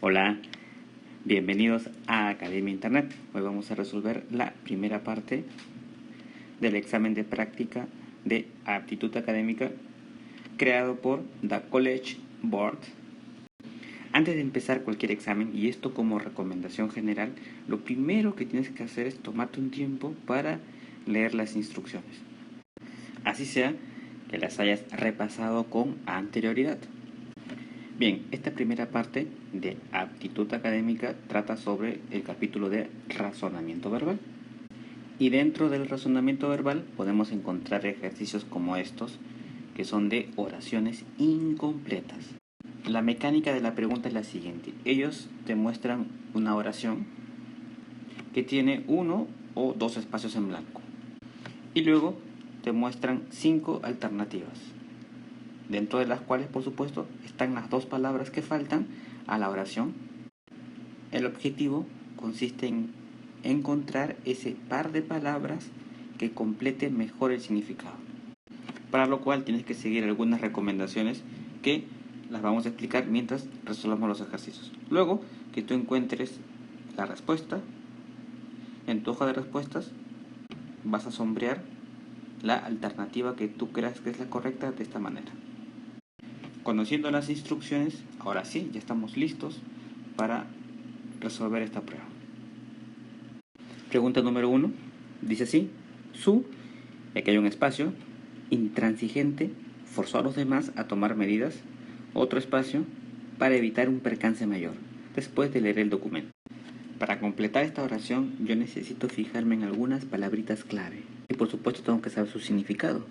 Hola, bienvenidos a Academia Internet. Hoy vamos a resolver la primera parte del examen de práctica de aptitud académica creado por The College Board. Antes de empezar cualquier examen, y esto como recomendación general, lo primero que tienes que hacer es tomarte un tiempo para leer las instrucciones. Así sea que las hayas repasado con anterioridad. Bien, esta primera parte de aptitud académica trata sobre el capítulo de razonamiento verbal. Y dentro del razonamiento verbal podemos encontrar ejercicios como estos, que son de oraciones incompletas. La mecánica de la pregunta es la siguiente. Ellos te muestran una oración que tiene 1 o 2 espacios en blanco. Y luego te muestran 5 alternativas, dentro de las cuales, por supuesto, están las 2 palabras que faltan a la oración. El objetivo consiste en encontrar ese par de palabras que complete mejor el significado, para lo cual tienes que seguir algunas recomendaciones que las vamos a explicar mientras resolvamos los ejercicios. Luego que tú encuentres la respuesta, en tu hoja de respuestas vas a sombrear la alternativa que tú creas que es la correcta de esta manera. Conociendo las instrucciones, ahora sí, ya estamos listos para resolver esta prueba. Pregunta número 1, dice así: y aquí hay un espacio, intransigente, forzó a los demás a tomar medidas, otro espacio, para evitar un percance mayor, después de leer el documento. Para completar esta oración, yo necesito fijarme en algunas palabritas clave, y por supuesto tengo que saber su significado.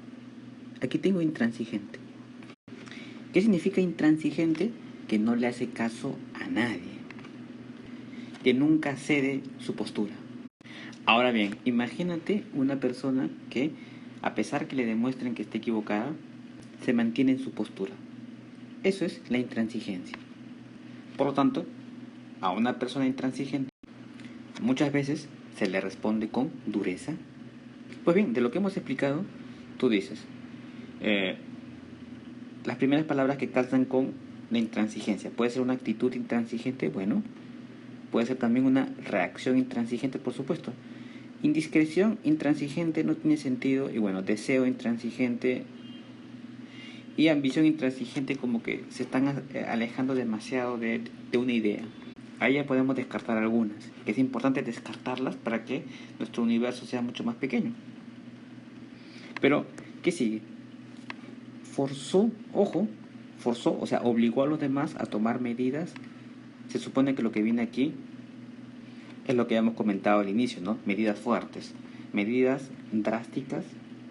Aquí tengo intransigente. ¿Qué significa intransigente? Que no le hace caso a nadie, que nunca cede su postura. Ahora bien, imagínate una persona que, a pesar que le demuestren que está equivocada, se mantiene en su postura. Eso es la intransigencia. Por lo tanto, a una persona intransigente muchas veces se le responde con dureza. Pues bien, de lo que hemos explicado, tú dices las primeras palabras que calzan con la intransigencia. Puede ser una actitud intransigente, bueno, puede ser también una reacción intransigente, por supuesto. Indiscreción intransigente no tiene sentido, y bueno, deseo intransigente y ambición intransigente como que se están alejando demasiado de una idea. Ahí ya podemos descartar algunas, que es importante descartarlas para que nuestro universo sea mucho más pequeño. Pero, ¿qué sigue? Forzó, o sea, obligó a los demás a tomar medidas. Se supone que lo que viene aquí es lo que hemos comentado al inicio, ¿no? Medidas fuertes, medidas drásticas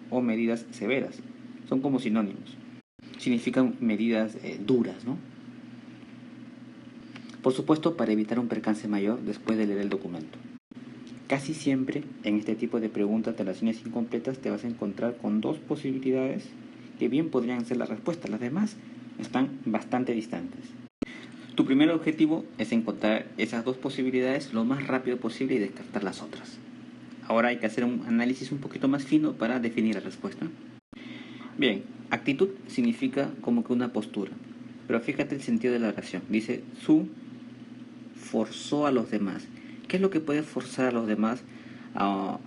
o medidas severas. Son como sinónimos. Significan medidas duras, ¿no? Por supuesto, para evitar un percance mayor después de leer el documento. Casi siempre en este tipo de preguntas de oraciones incompletas te vas a encontrar con 2 posibilidades que bien podrían ser la respuesta. Las demás están bastante distantes. Tu primer objetivo es encontrar esas 2 posibilidades lo más rápido posible y descartar las otras. Ahora hay que hacer un análisis un poquito más fino para definir la respuesta. Bien, actitud significa como que una postura, pero fíjate el sentido de la oración. Dice, forzó a los demás. ¿Qué es lo que puede forzar a los demás a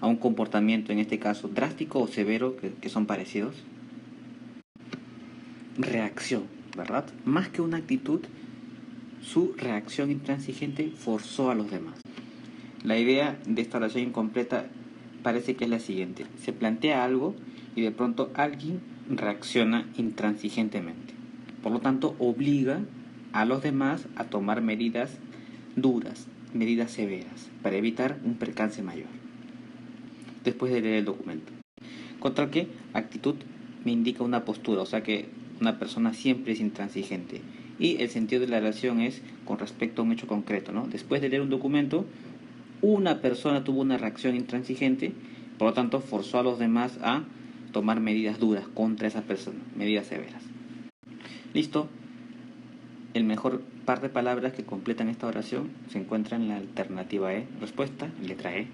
un comportamiento, en este caso drástico o severo, que son parecidos? Reacción, ¿verdad? Más que una actitud, su reacción intransigente forzó a los demás. La idea de esta oración incompleta parece que es la siguiente: se plantea algo y de pronto alguien reacciona intransigentemente. Por lo tanto, obliga a los demás a tomar medidas duras, medidas severas, para evitar un percance mayor, después de leer el documento. Contra que actitud me indica una postura, o sea que una persona siempre es intransigente. Y el sentido de la oración es con respecto a un hecho concreto, ¿no? Después de leer un documento, una persona tuvo una reacción intransigente, por lo tanto forzó a los demás a tomar medidas duras contra esa persona, medidas severas. Listo. El mejor par de palabras que completan esta oración se encuentra en la alternativa E. Respuesta, letra E.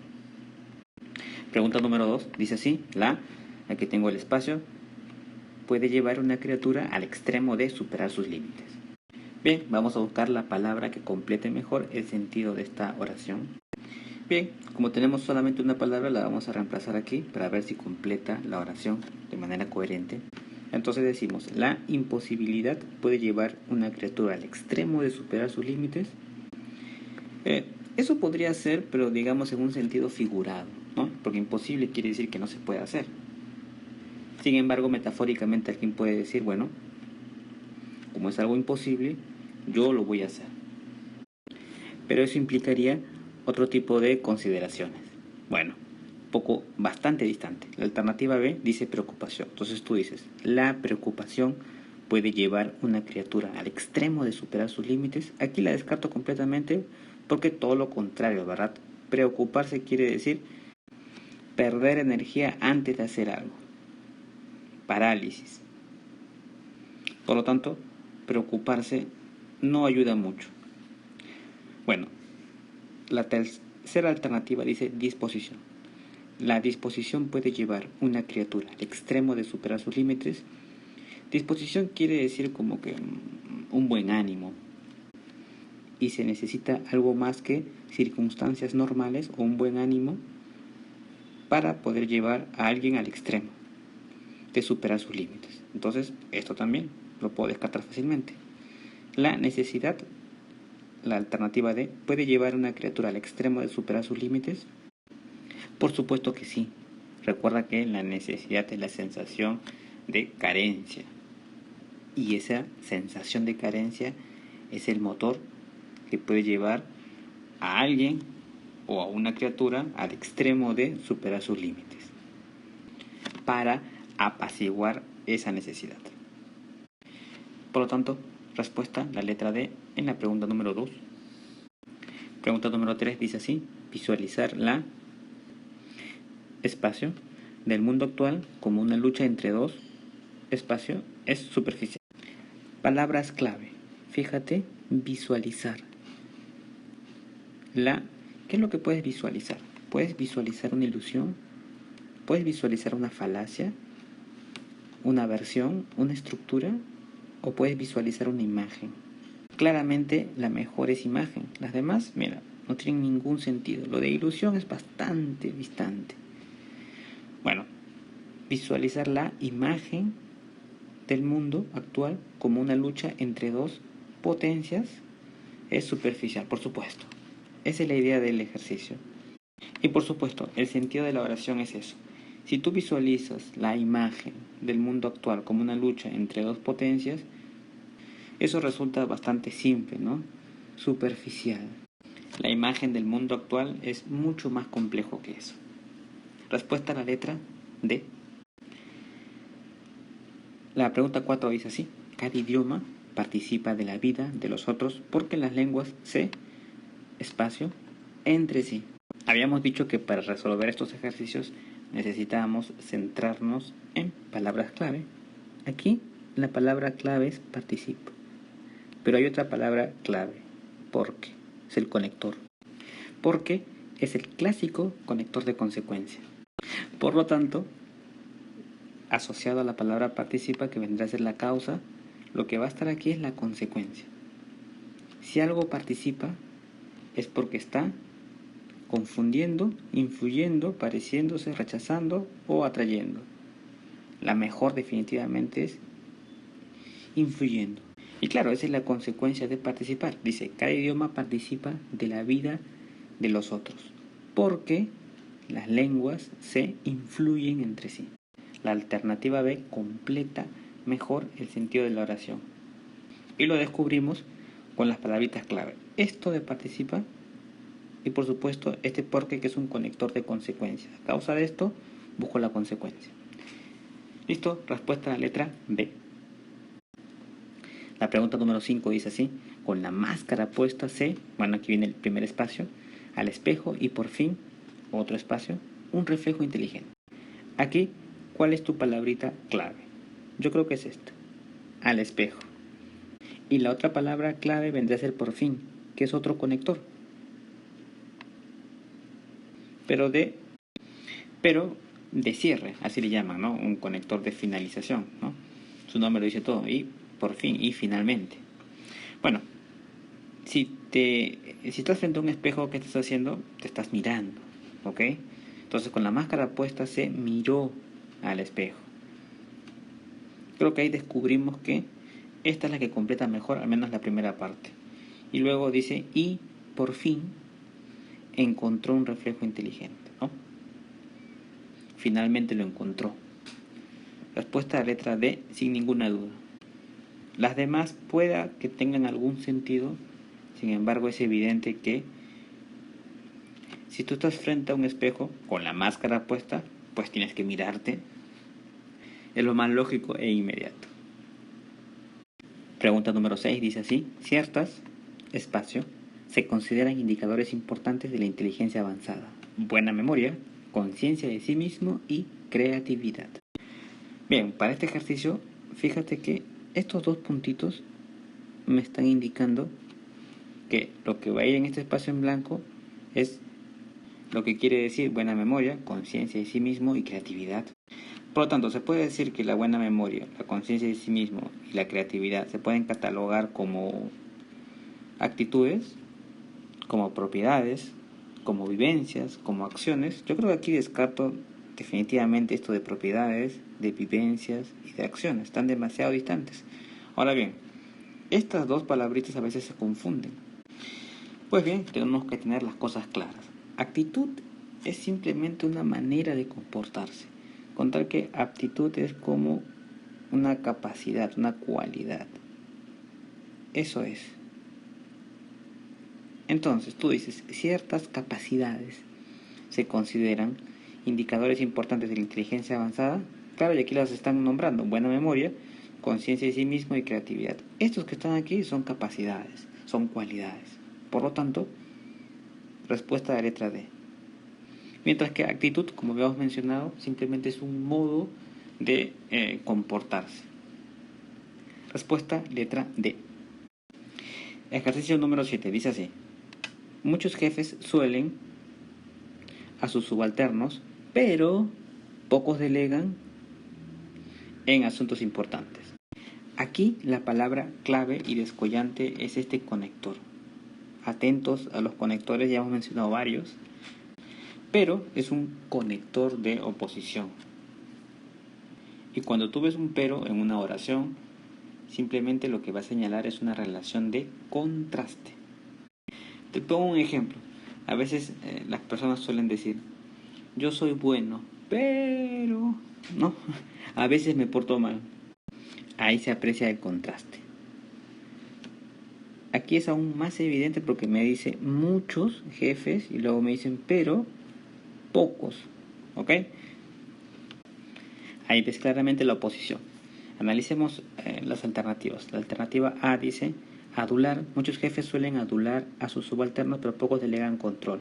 Pregunta número 2, dice así: aquí tengo el espacio, puede llevar una criatura al extremo de superar sus límites. Bien, vamos a buscar la palabra que complete mejor el sentido de esta oración. Bien, como tenemos solamente una palabra, la vamos a reemplazar aquí para ver si completa la oración de manera coherente. Entonces decimos, la imposibilidad puede llevar una criatura al extremo de superar sus límites. Eso podría ser, pero digamos en un sentido figurado, ¿no? Porque imposible quiere decir que no se puede hacer. Sin embargo, metafóricamente alguien puede decir, bueno, como es algo imposible, yo lo voy a hacer. Pero eso implicaría otro tipo de consideraciones. Bueno, bastante distante. La alternativa B dice preocupación. Entonces tú dices, la preocupación puede llevar una criatura al extremo de superar sus límites. Aquí la descarto completamente porque todo lo contrario, ¿verdad? Preocuparse quiere decir perder energía antes de hacer algo. Parálisis. Por lo tanto, preocuparse no ayuda mucho. Bueno, la tercera alternativa dice disposición. La disposición puede llevar una criatura al extremo de superar sus límites. Disposición quiere decir como que un buen ánimo. Y se necesita algo más que circunstancias normales o un buen ánimo para poder llevar a alguien al extremo de superar sus límites. Entonces, esto también lo puedo descartar fácilmente. La necesidad, la alternativa D, ¿puede llevar a una criatura al extremo de superar sus límites? Por supuesto que sí. Recuerda que la necesidad es la sensación de carencia. Y esa sensación de carencia es el motor que puede llevar a alguien o a una criatura al extremo de superar sus límites para apaciguar esa necesidad. Por lo tanto, respuesta, la letra D en la pregunta número 2. Pregunta número 3 dice así: visualizar la espacio del mundo actual como una lucha entre dos espacio es superficial. Palabras clave. Fíjate, visualizar. ¿Qué es lo que puedes visualizar? Puedes visualizar una ilusión, puedes visualizar una falacia, una versión, una estructura, o puedes visualizar una imagen. Claramente la mejor es imagen. Las demás, mira, no tienen ningún sentido. Lo de ilusión es bastante distante. Bueno, visualizar la imagen del mundo actual como una lucha entre dos potencias es superficial, por supuesto. Esa es la idea del ejercicio. Y por supuesto, el sentido de la oración es eso. Si tú visualizas la imagen del mundo actual como una lucha entre dos potencias, eso resulta bastante simple, ¿no? Superficial. La imagen del mundo actual es mucho más complejo que eso. Respuesta a la letra D. La pregunta 4 dice así: cada idioma participa de la vida de los otros porque las lenguas se espacio entre sí. Habíamos dicho que para resolver estos ejercicios necesitábamos centrarnos en palabras clave. Aquí la palabra clave es participo, pero hay otra palabra clave, porque es el conector. Porque es el clásico conector de consecuencia. Por lo tanto, asociado a la palabra participa, que vendrá a ser la causa, lo que va a estar aquí es la consecuencia. Si algo participa es porque está confundiendo, influyendo, pareciéndose, rechazando o atrayendo. La mejor definitivamente es influyendo. Y claro, esa es la consecuencia de participar. Dice, cada idioma participa de la vida de los otros, porque las lenguas se influyen entre sí. La alternativa B completa mejor el sentido de la oración. Y lo descubrimos con las palabritas clave. Esto de participa y por supuesto este porque, que es un conector de consecuencias. A causa de esto, busco la consecuencia. ¿Listo? Respuesta a la letra B. La pregunta número 5 dice así: con la máscara puesta bueno, aquí viene el primer espacio, al espejo y por fin, otro espacio, un reflejo inteligente. Aquí, ¿cuál es tu palabrita clave? Yo creo que es esta, al espejo. Y la otra palabra clave vendría a ser por fin, que es otro conector. Pero de cierre, así le llaman, ¿no? Un conector de finalización, ¿no? Su nombre lo dice todo, y por fin, y finalmente. Bueno, si estás frente a un espejo, ¿qué estás haciendo? Te estás mirando, ¿ok? Entonces con la máscara puesta se miró al espejo. Creo que ahí descubrimos que esta es la que completa mejor, al menos la primera parte. Y luego dice, y por fin encontró un reflejo inteligente, ¿no? Finalmente lo encontró. Respuesta a la letra D, sin ninguna duda. Las demás pueda que tengan algún sentido, sin embargo es evidente que si tú estás frente a un espejo con la máscara puesta, pues tienes que mirarte. Es lo más lógico e inmediato. Pregunta número 6 dice así: ciertas, espacio, se consideran indicadores importantes de la inteligencia avanzada. Buena memoria, conciencia de sí mismo y creatividad. Bien, para este ejercicio, fíjate que estos dos puntitos me están indicando que lo que va a ir en este espacio en blanco es lo que quiere decir buena memoria, conciencia de sí mismo y creatividad. Por lo tanto, se puede decir que la buena memoria, la conciencia de sí mismo y la creatividad se pueden catalogar como actitudes, como propiedades, como vivencias, como acciones. Yo creo que aquí descarto definitivamente esto de propiedades, de vivencias y de acciones. Están demasiado distantes. Ahora bien, estas dos palabritas a veces se confunden. Pues bien, tenemos que tener las cosas claras. Actitud es simplemente una manera de comportarse. Contar que aptitud es como una capacidad, una cualidad. Eso es. Entonces, tú dices, ciertas capacidades se consideran indicadores importantes de la inteligencia avanzada. Claro, y aquí las están nombrando: buena memoria, conciencia de sí mismo y creatividad. Estos que están aquí son capacidades, son cualidades. Por lo tanto, respuesta de la letra D. Mientras que actitud, como habíamos mencionado, simplemente es un modo de comportarse. Respuesta letra D. Ejercicio número 7 dice así: muchos jefes suelen a sus subalternos, pero pocos delegan en asuntos importantes. Aquí la palabra clave y descollante es este conector. Atentos a los conectores, ya hemos mencionado varios, pero es un conector de oposición. Y cuando tú ves un pero en una oración, simplemente lo que va a señalar es una relación de contraste. Te pongo un ejemplo. A veces las personas suelen decir: yo soy bueno, pero... no, a veces me porto mal. Ahí se aprecia el contraste. Aquí es aún más evidente porque me dice muchos jefes y luego me dicen pero pocos. ¿Ok? Ahí ves claramente la oposición. Analicemos las alternativas. La alternativa A dice adular. Muchos jefes suelen adular a sus subalternos, pero pocos delegan control.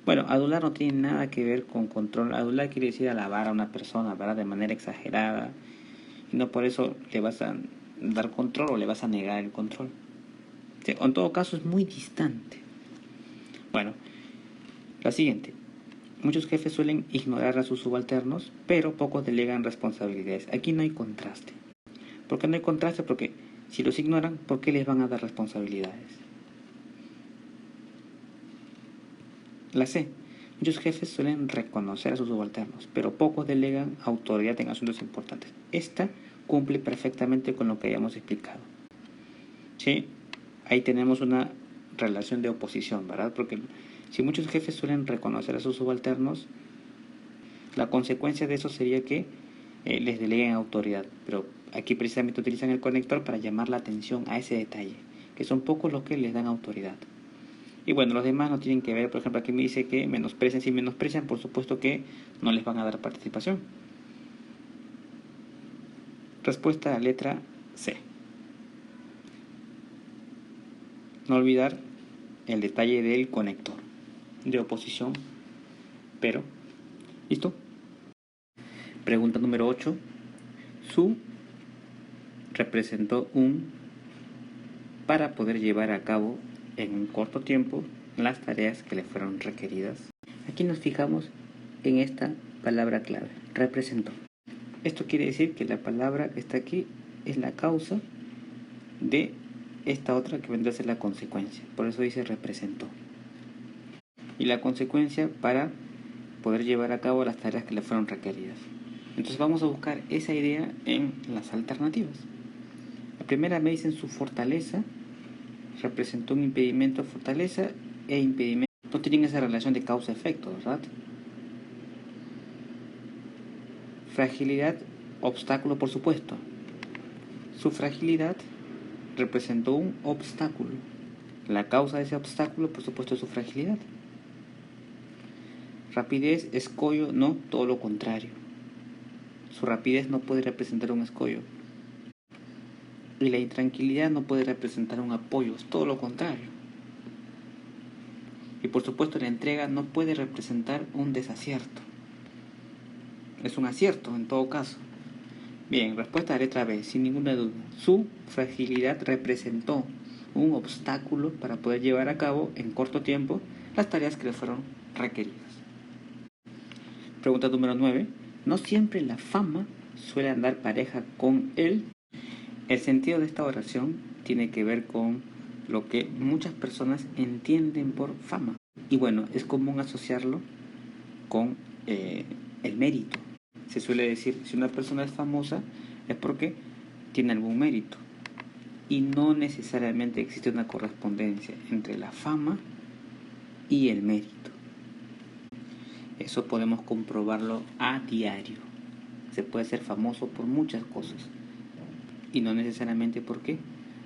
Bueno, adular no tiene nada que ver con control. Adular quiere decir alabar a una persona, ¿verdad? De manera exagerada. Y no por eso le vas a dar control o le vas a negar el control. En todo caso es muy distante. Bueno, la siguiente. Muchos jefes suelen ignorar a sus subalternos, pero pocos delegan responsabilidades. Aquí no hay contraste. ¿Por qué no hay contraste? Porque si los ignoran, ¿por qué les van a dar responsabilidades? La C. Muchos jefes suelen reconocer a sus subalternos, pero pocos delegan autoridad en asuntos importantes. Esta cumple perfectamente con lo que hayamos explicado. ¿Sí? Ahí tenemos una relación de oposición, ¿verdad? Porque si muchos jefes suelen reconocer a sus subalternos, la consecuencia de eso sería que les deleguen autoridad. Pero aquí precisamente utilizan el conector para llamar la atención a ese detalle, que son pocos los que les dan autoridad. Y bueno, los demás no tienen que ver. Por ejemplo, aquí me dice que menosprecian. Si menosprecian, por supuesto que no les van a dar participación. Respuesta a la letra C. No olvidar el detalle del conector de oposición, pero ¿listo? Pregunta número 8. Su representó un para poder llevar a cabo en un corto tiempo las tareas que le fueron requeridas. Aquí nos fijamos en esta palabra clave, representó. Esto quiere decir que la palabra que está aquí es la causa de esta otra que vendrá a ser la consecuencia. Por eso dice representó. Y la consecuencia para poder llevar a cabo las tareas que le fueron requeridas. Entonces vamos a buscar esa idea en las alternativas. La primera me dicen su fortaleza, representó un impedimento, fortaleza e impedimento. No tienen esa relación de causa-efecto, ¿verdad? Fragilidad, obstáculo, por supuesto. Su fragilidad representó un obstáculo. La causa de ese obstáculo, por supuesto, es su fragilidad. Rapidez, escollo, no, todo lo contrario. Su rapidez no puede representar un escollo. Y la intranquilidad no puede representar un apoyo, es todo lo contrario. Y por supuesto la entrega no puede representar un desacierto. Es un acierto en todo caso. Bien, respuesta a la letra B, sin ninguna duda. Su fragilidad representó un obstáculo para poder llevar a cabo en corto tiempo las tareas que le fueron requeridas. Pregunta número 9. No siempre la fama suele andar pareja con él. El sentido de esta oración tiene que ver con lo que muchas personas entienden por fama. Y bueno, es común asociarlo con el mérito. Se suele decir, si una persona es famosa es porque tiene algún mérito. Y no necesariamente existe una correspondencia entre la fama y el mérito. Eso podemos comprobarlo a diario. Se puede ser famoso por muchas cosas. Y no necesariamente porque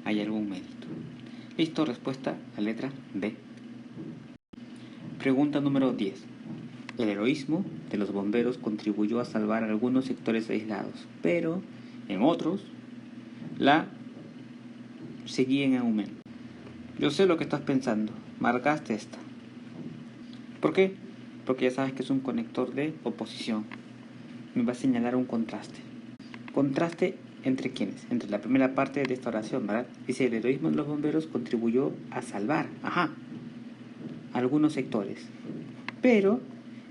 hay algún mérito. Listo, respuesta a letra B. Pregunta número 10. El heroísmo de los bomberos contribuyó a salvar algunos sectores aislados, pero en otros la seguía en aumento. Yo sé lo que estás pensando, marcaste esta. ¿Por qué? Porque ya sabes que es un conector de oposición. Me va a señalar un contraste. ¿Contraste entre quiénes? Entre la primera parte de esta oración, ¿verdad? Dice, el heroísmo de los bomberos contribuyó a salvar, algunos sectores. Pero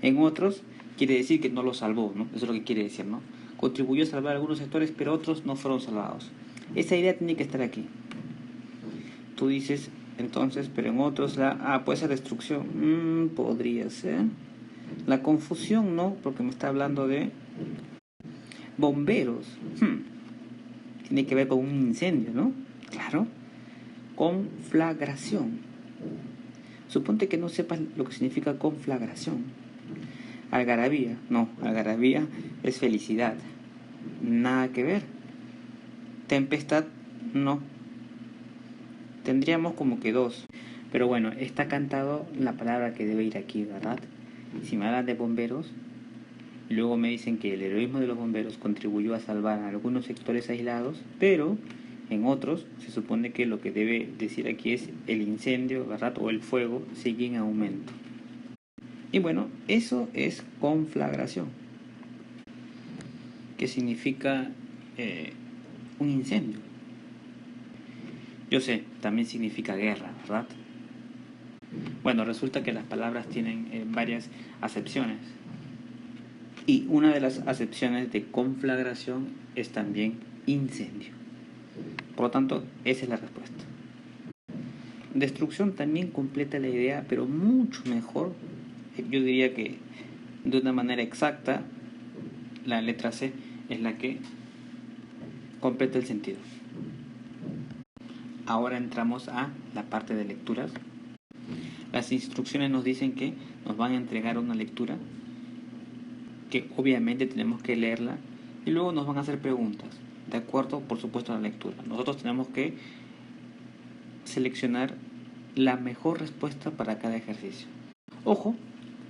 en otros quiere decir que no los salvó, ¿no? Eso es lo que quiere decir, ¿no? Contribuyó a salvar algunos sectores, pero otros no fueron salvados. Esa idea tiene que estar aquí. Tú dices, entonces, pero en otros puede ser destrucción. Podría ser. La confusión, no, porque me está hablando de bomberos. Tiene que ver con un incendio, ¿no? Claro. Conflagración. Suponte que no sepas lo que significa conflagración. Algarabía. No, algarabía es felicidad. Nada que ver. Tempestad, no. Tendríamos como que dos. Pero bueno, está cantado la palabra que debe ir aquí, ¿verdad? Si me hablan de bomberos, y luego me dicen que el heroísmo de los bomberos contribuyó a salvar a algunos sectores aislados, pero en otros se supone que lo que debe decir aquí es el incendio, ¿verdad? O el fuego sigue en aumento. Y bueno, eso es conflagración, que significa un incendio. Yo sé, también significa guerra, ¿verdad? Bueno, resulta que las palabras tienen varias acepciones. Y una de las acepciones de conflagración es también incendio. Por lo tanto, esa es la respuesta. Destrucción también completa la idea, pero mucho mejor. Yo diría que de una manera exacta, la letra C es la que completa el sentido. Ahora entramos a la parte de lecturas. Las instrucciones nos dicen que nos van a entregar una lectura, que obviamente tenemos que leerla, y luego nos van a hacer preguntas, de acuerdo, por supuesto, a la lectura. Nosotros tenemos que seleccionar la mejor respuesta para cada ejercicio. Ojo,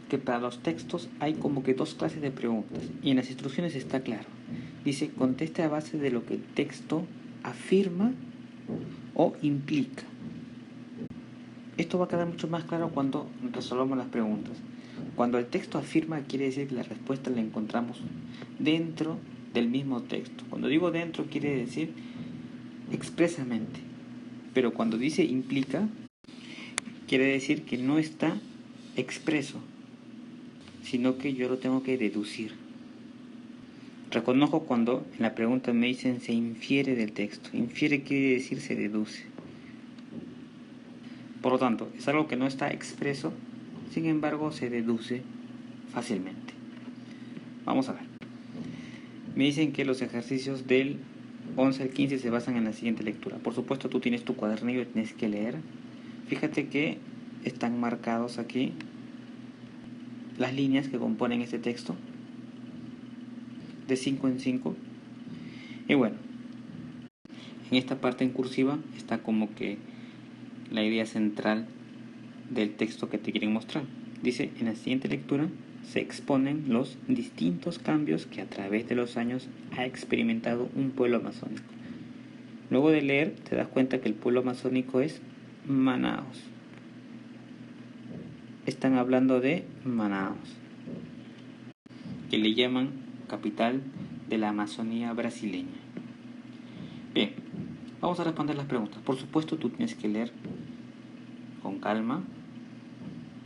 que para los textos hay como que dos clases de preguntas, y en las instrucciones está claro. Dice, conteste a base de lo que el texto afirma o implica. Esto va a quedar mucho más claro cuando resolvamos las preguntas. Cuando el texto afirma, quiere decir que la respuesta la encontramos dentro del mismo texto. Cuando digo dentro, quiere decir expresamente. Pero cuando dice implica, quiere decir que no está expreso, sino que yo lo tengo que deducir. Reconozco cuando en la pregunta me dicen se infiere del texto. Infiere quiere decir se deduce. Por lo tanto, es algo que no está expreso, sin embargo se deduce fácilmente. Vamos a ver. Me dicen que los ejercicios del 11 al 15 se basan en la siguiente lectura. Por supuesto, tú tienes tu cuadernillo y tienes que leer. Fíjate que están marcados aquí las líneas que componen este texto de 5 en 5. Y bueno, en esta parte en cursiva está como que la idea central del texto que te quieren mostrar. Dice, en la siguiente lectura se exponen los distintos cambios que a través de los años ha experimentado un pueblo amazónico. Luego de leer te das cuenta que el pueblo amazónico es Manaos. Están hablando de Manaos, que le llaman capital de la Amazonía brasileña. Bien, vamos a responder las preguntas. Por supuesto, tú tienes que leer con calma,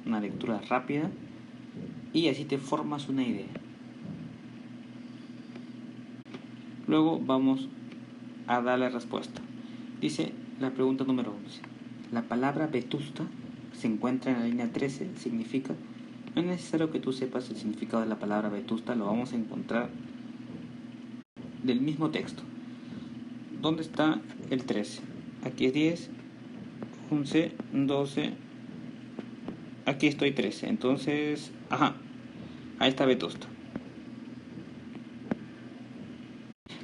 una lectura rápida, y así te formas una idea. Luego vamos a darle respuesta. Dice la pregunta número 11. La palabra vetusta se encuentra en la línea 13, significa... No es necesario que tú sepas el significado de la palabra vetusta, lo vamos a encontrar del mismo texto. ¿Dónde está el 13? Aquí es 10, 11, 12, aquí estoy 13, entonces, ahí está vetusta.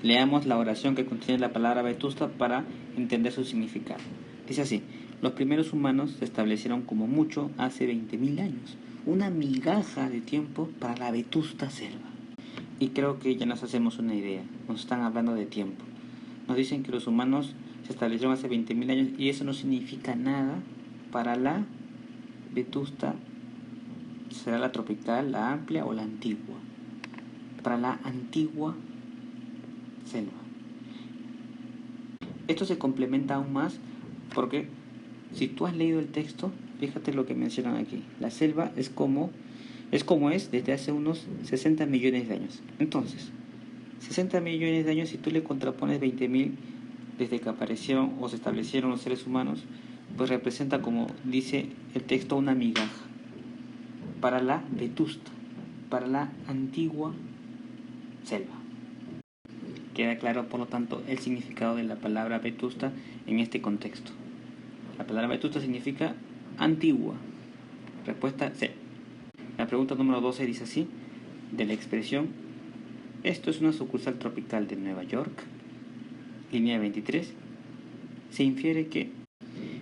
Leamos la oración que contiene la palabra vetusta para entender su significado. Dice así: los primeros humanos se establecieron como mucho hace 20.000 años, una migaja de tiempo para la vetusta selva. Y creo que ya nos hacemos una idea, nos están hablando de tiempo. Nos dicen que los humanos se establecieron hace 20.000 años y eso no significa nada para la vetusta, será la tropical, la amplia o la antigua. Para la antigua selva. Esto se complementa aún más porque si tú has leído el texto, fíjate lo que mencionan aquí. La selva es como es desde hace unos 60 millones de años. Entonces, 60 millones de años, si tú le contrapones 20.000 desde que aparecieron o se establecieron los seres humanos, pues representa, como dice el texto, una migaja para la vetusta, para la antigua selva. Queda claro, por lo tanto, el significado de la palabra vetusta en este contexto. La palabra vetusta significa antigua. Respuesta C. La pregunta número 12 dice así, de la expresión: esto es una sucursal tropical de Nueva York, línea 23, se infiere que...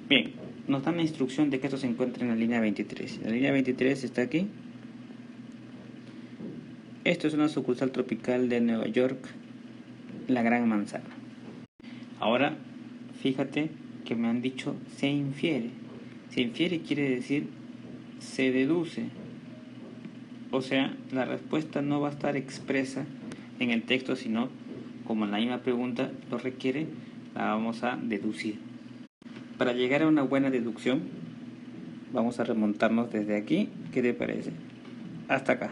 Bien, nos dan la instrucción de que esto se encuentra en la línea 23. La línea 23 está aquí. Esto es una sucursal tropical de Nueva York, la Gran Manzana. Ahora, fíjate que me han dicho se infiere. Se infiere quiere decir se deduce. O sea, la respuesta no va a estar expresa en el texto, sino, como la misma pregunta lo requiere, la vamos a deducir. Para llegar a una buena deducción, vamos a remontarnos desde aquí, ¿qué te parece? Hasta acá.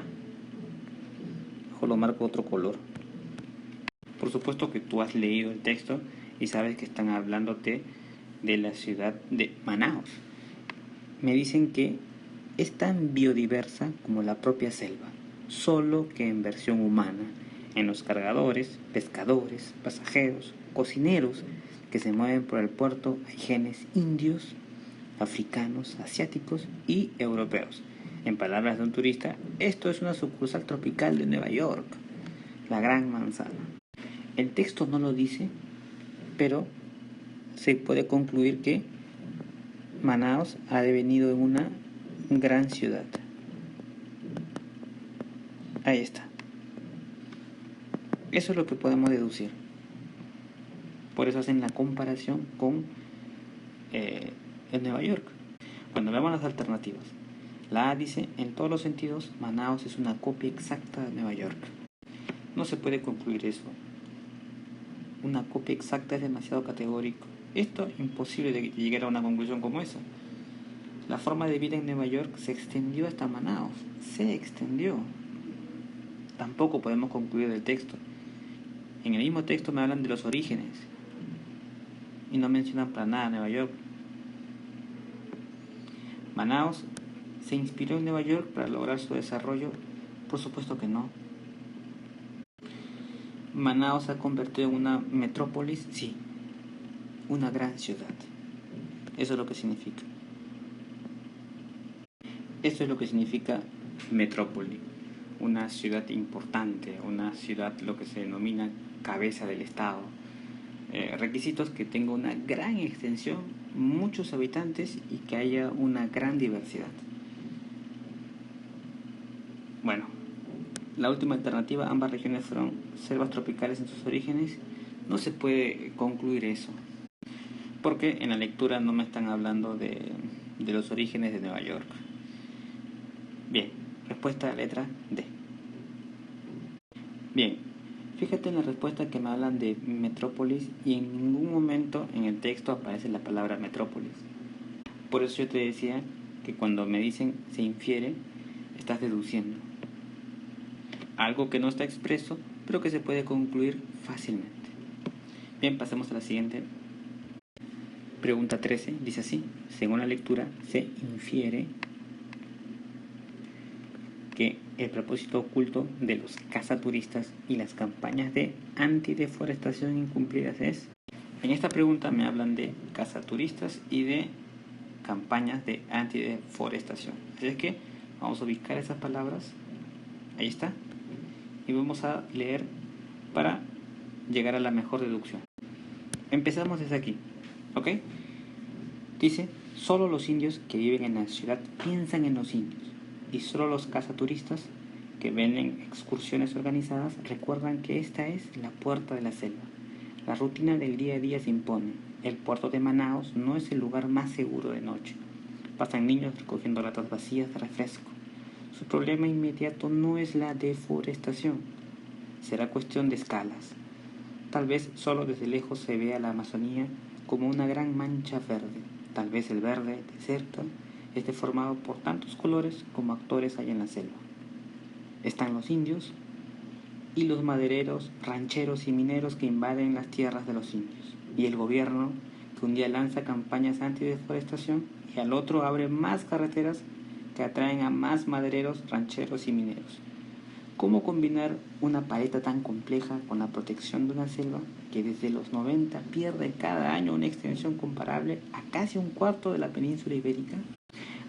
Ojo, lo marco otro color. Por supuesto que tú has leído el texto y sabes que están hablándote de la ciudad de Manaos. Me dicen que es tan biodiversa como la propia selva, solo que en versión humana. En los cargadores, pescadores, pasajeros, cocineros que se mueven por el puerto hay genes indios, africanos, asiáticos y europeos. En palabras de un turista, esto es una sucursal tropical de Nueva York, la Gran Manzana. El texto no lo dice, pero se puede concluir que Manaos ha devenido en una gran ciudad. Ahí está. Eso es lo que podemos deducir. Por eso hacen la comparación con el Nueva York. Cuando veamos las alternativas, la A dice, en todos los sentidos, Manaos es una copia exacta de Nueva York. No se puede concluir eso. Una copia exacta es demasiado categórico. Esto es imposible de llegar a una conclusión como esa. La forma de vida en Nueva York se extendió hasta Manaos. Se extendió. Tampoco podemos concluir del texto. En el mismo texto me hablan de los orígenes y no mencionan para nada Nueva York. ¿Manaos se inspiró en Nueva York para lograr su desarrollo? Por supuesto que no. ¿Manaos se ha convertido en una metrópolis? Sí, una gran ciudad. Eso es lo que significa. Esto es lo que significa metrópoli, una ciudad importante, una ciudad lo que se denomina cabeza del Estado. Requisitos: que tenga una gran extensión, muchos habitantes y que haya una gran diversidad. Bueno, la última alternativa, ambas regiones fueron selvas tropicales en sus orígenes. No se puede concluir eso, porque en la lectura no me están hablando de los orígenes de Nueva York. Bien, respuesta a la letra D. Bien, fíjate en la respuesta que me hablan de metrópolis y en ningún momento en el texto aparece la palabra metrópolis. Por eso yo te decía que cuando me dicen se infiere, estás deduciendo algo que no está expreso, pero que se puede concluir fácilmente. Bien, pasemos a la siguiente. Pregunta 13, dice así: según la lectura, se infiere que el propósito oculto de los cazaturistas y las campañas de antideforestación incumplidas es... En esta pregunta me hablan de cazaturistas y de campañas de antideforestación. Así es que vamos a ubicar esas palabras. Ahí está. Y vamos a leer para llegar a la mejor deducción. Empezamos desde aquí, ¿ok? Dice: solo los indios que viven en la ciudad piensan en los indios, y solo los cazaturistas que venden excursiones organizadas recuerdan que esta es la puerta de la selva. La rutina del día a día se impone. El puerto de Manaos no es el lugar más seguro de noche. Pasan niños recogiendo latas vacías de refresco. Su problema inmediato no es la deforestación. Será cuestión de escalas. Tal vez solo desde lejos se vea la Amazonía como una gran mancha verde. Tal vez el verde de cerca esté formado por tantos colores como actores hay en la selva. Están los indios y los madereros, rancheros y mineros que invaden las tierras de los indios. Y el gobierno, que un día lanza campañas antideforestación y al otro abre más carreteras que atraen a más madereros, rancheros y mineros. ¿Cómo combinar una paleta tan compleja con la protección de una selva que desde los 90 pierde cada año una extensión comparable a casi un cuarto de la península ibérica?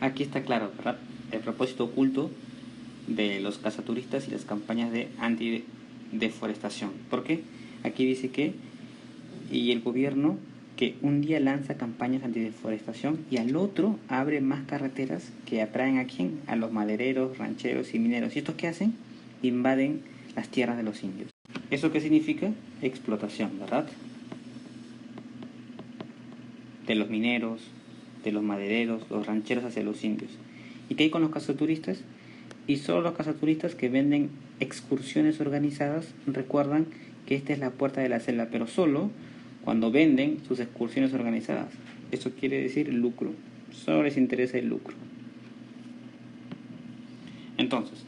Aquí está claro, ¿verdad?, el propósito oculto de los cazaturistas y las campañas de antideforestación. ¿Por qué? Aquí dice que y el gobierno que un día lanza campañas antideforestación y al otro abre más carreteras que atraen a ¿quién? A los madereros, rancheros y mineros. ¿Y estos qué hacen? Invaden las tierras de los indios. ¿Eso qué significa? Explotación, ¿verdad? De los mineros, de los madereros, los rancheros hacia los indios. ¿Y qué hay con los cazaturistas? Y solo los cazaturistas que venden excursiones organizadas recuerdan que esta es la puerta de la selva, pero solo cuando venden sus excursiones organizadas. Eso quiere decir lucro. Solo les interesa el lucro. Entonces,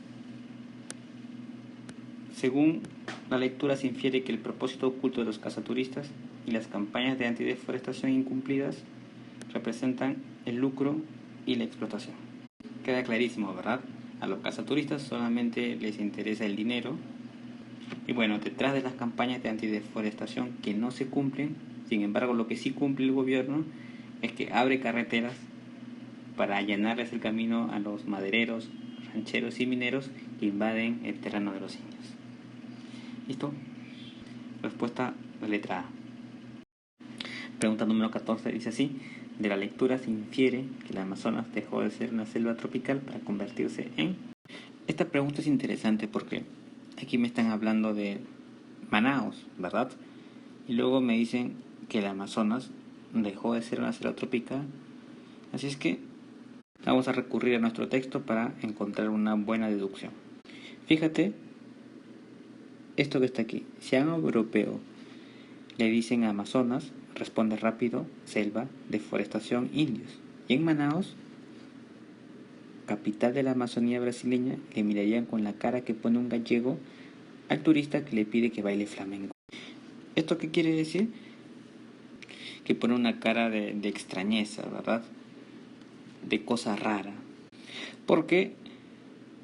según la lectura se infiere que el propósito oculto de los cazaturistas y las campañas de antideforestación incumplidas representan el lucro y la explotación. Queda clarísimo, ¿verdad? A los cazaturistas solamente les interesa el dinero. Y bueno, detrás de las campañas de antideforestación que no se cumplen, sin embargo, lo que sí cumple el gobierno es que abre carreteras para allanarles el camino a los madereros, rancheros y mineros que invaden el terreno de los indios. ¿Listo? Respuesta, la letra A. Pregunta número 14 dice así: de la lectura se infiere que el Amazonas dejó de ser una selva tropical para convertirse en... Esta pregunta es interesante porque aquí me están hablando de Manaos, ¿verdad? Y luego me dicen que el Amazonas dejó de ser una selva tropical. Así es que vamos a recurrir a nuestro texto para encontrar una buena deducción. Fíjate esto que está aquí. Si a un europeo le dicen Amazonas, responde rápido: selva, deforestación, indios. Y en Manaos, capital de la Amazonía brasileña, le mirarían con la cara que pone un gallego al turista que le pide que baile flamenco. ¿Esto qué quiere decir? Que pone una cara de extrañeza, ¿verdad? de cosa rara, porque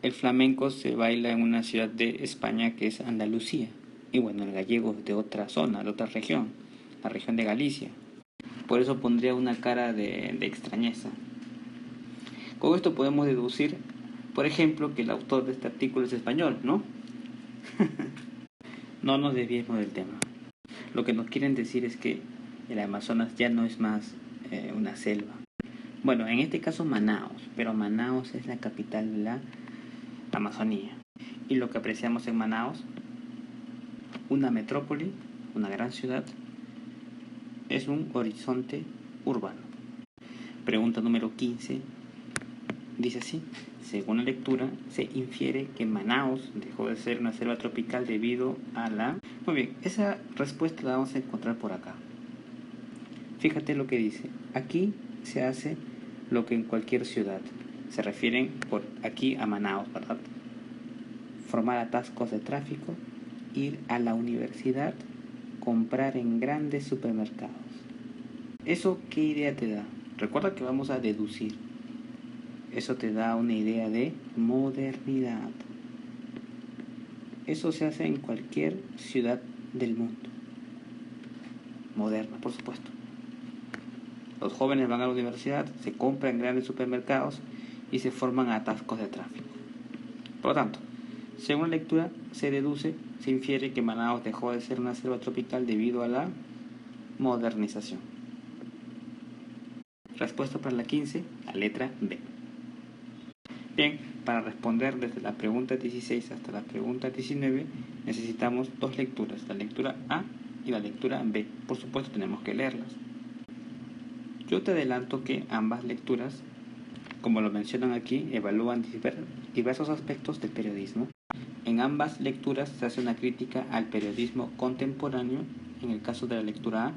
el flamenco se baila en una ciudad de España que es Andalucía, y bueno, el gallego es de otra zona, de otra región, la región de Galicia. Por eso pondría una cara de extrañeza. Con esto podemos deducir, por ejemplo, que el autor de este artículo es español, ¿no? No nos desviemos del tema. Lo que nos quieren decir es que el Amazonas ya no es más una selva. Bueno, en este caso Manaos, pero Manaos es la capital de la Amazonía. Y lo que apreciamos en Manaos, una metrópoli, una gran ciudad, es un horizonte urbano. Pregunta número 15 dice así: según la lectura, se infiere que Manaos dejó de ser una selva tropical debido a la... Muy bien, esa respuesta la vamos a encontrar por acá. Fíjate lo que dice. Aquí se hace lo que en cualquier ciudad. Se refieren por aquí a Manaos, ¿verdad? Formar atascos de tráfico, ir a la universidad, comprar en grandes supermercados. ¿Eso qué idea te da? Recuerda que vamos a deducir. Eso te da una idea de modernidad. Eso se hace en cualquier ciudad del mundo. Moderna, por supuesto. Los jóvenes van a la universidad, se compran en grandes supermercados y se forman atascos de tráfico. Por lo tanto, según la lectura, se deduce, se infiere que Manaos dejó de ser una selva tropical debido a la modernización. Respuesta para la 15, la letra B. Bien, para responder desde la pregunta 16 hasta la pregunta 19 necesitamos dos lecturas, la lectura A y la lectura B. Por supuesto tenemos que leerlas. Yo te adelanto que ambas lecturas, como lo mencionan aquí, evalúan diversos aspectos del periodismo. En ambas lecturas se hace una crítica al periodismo contemporáneo, en el caso de la lectura A,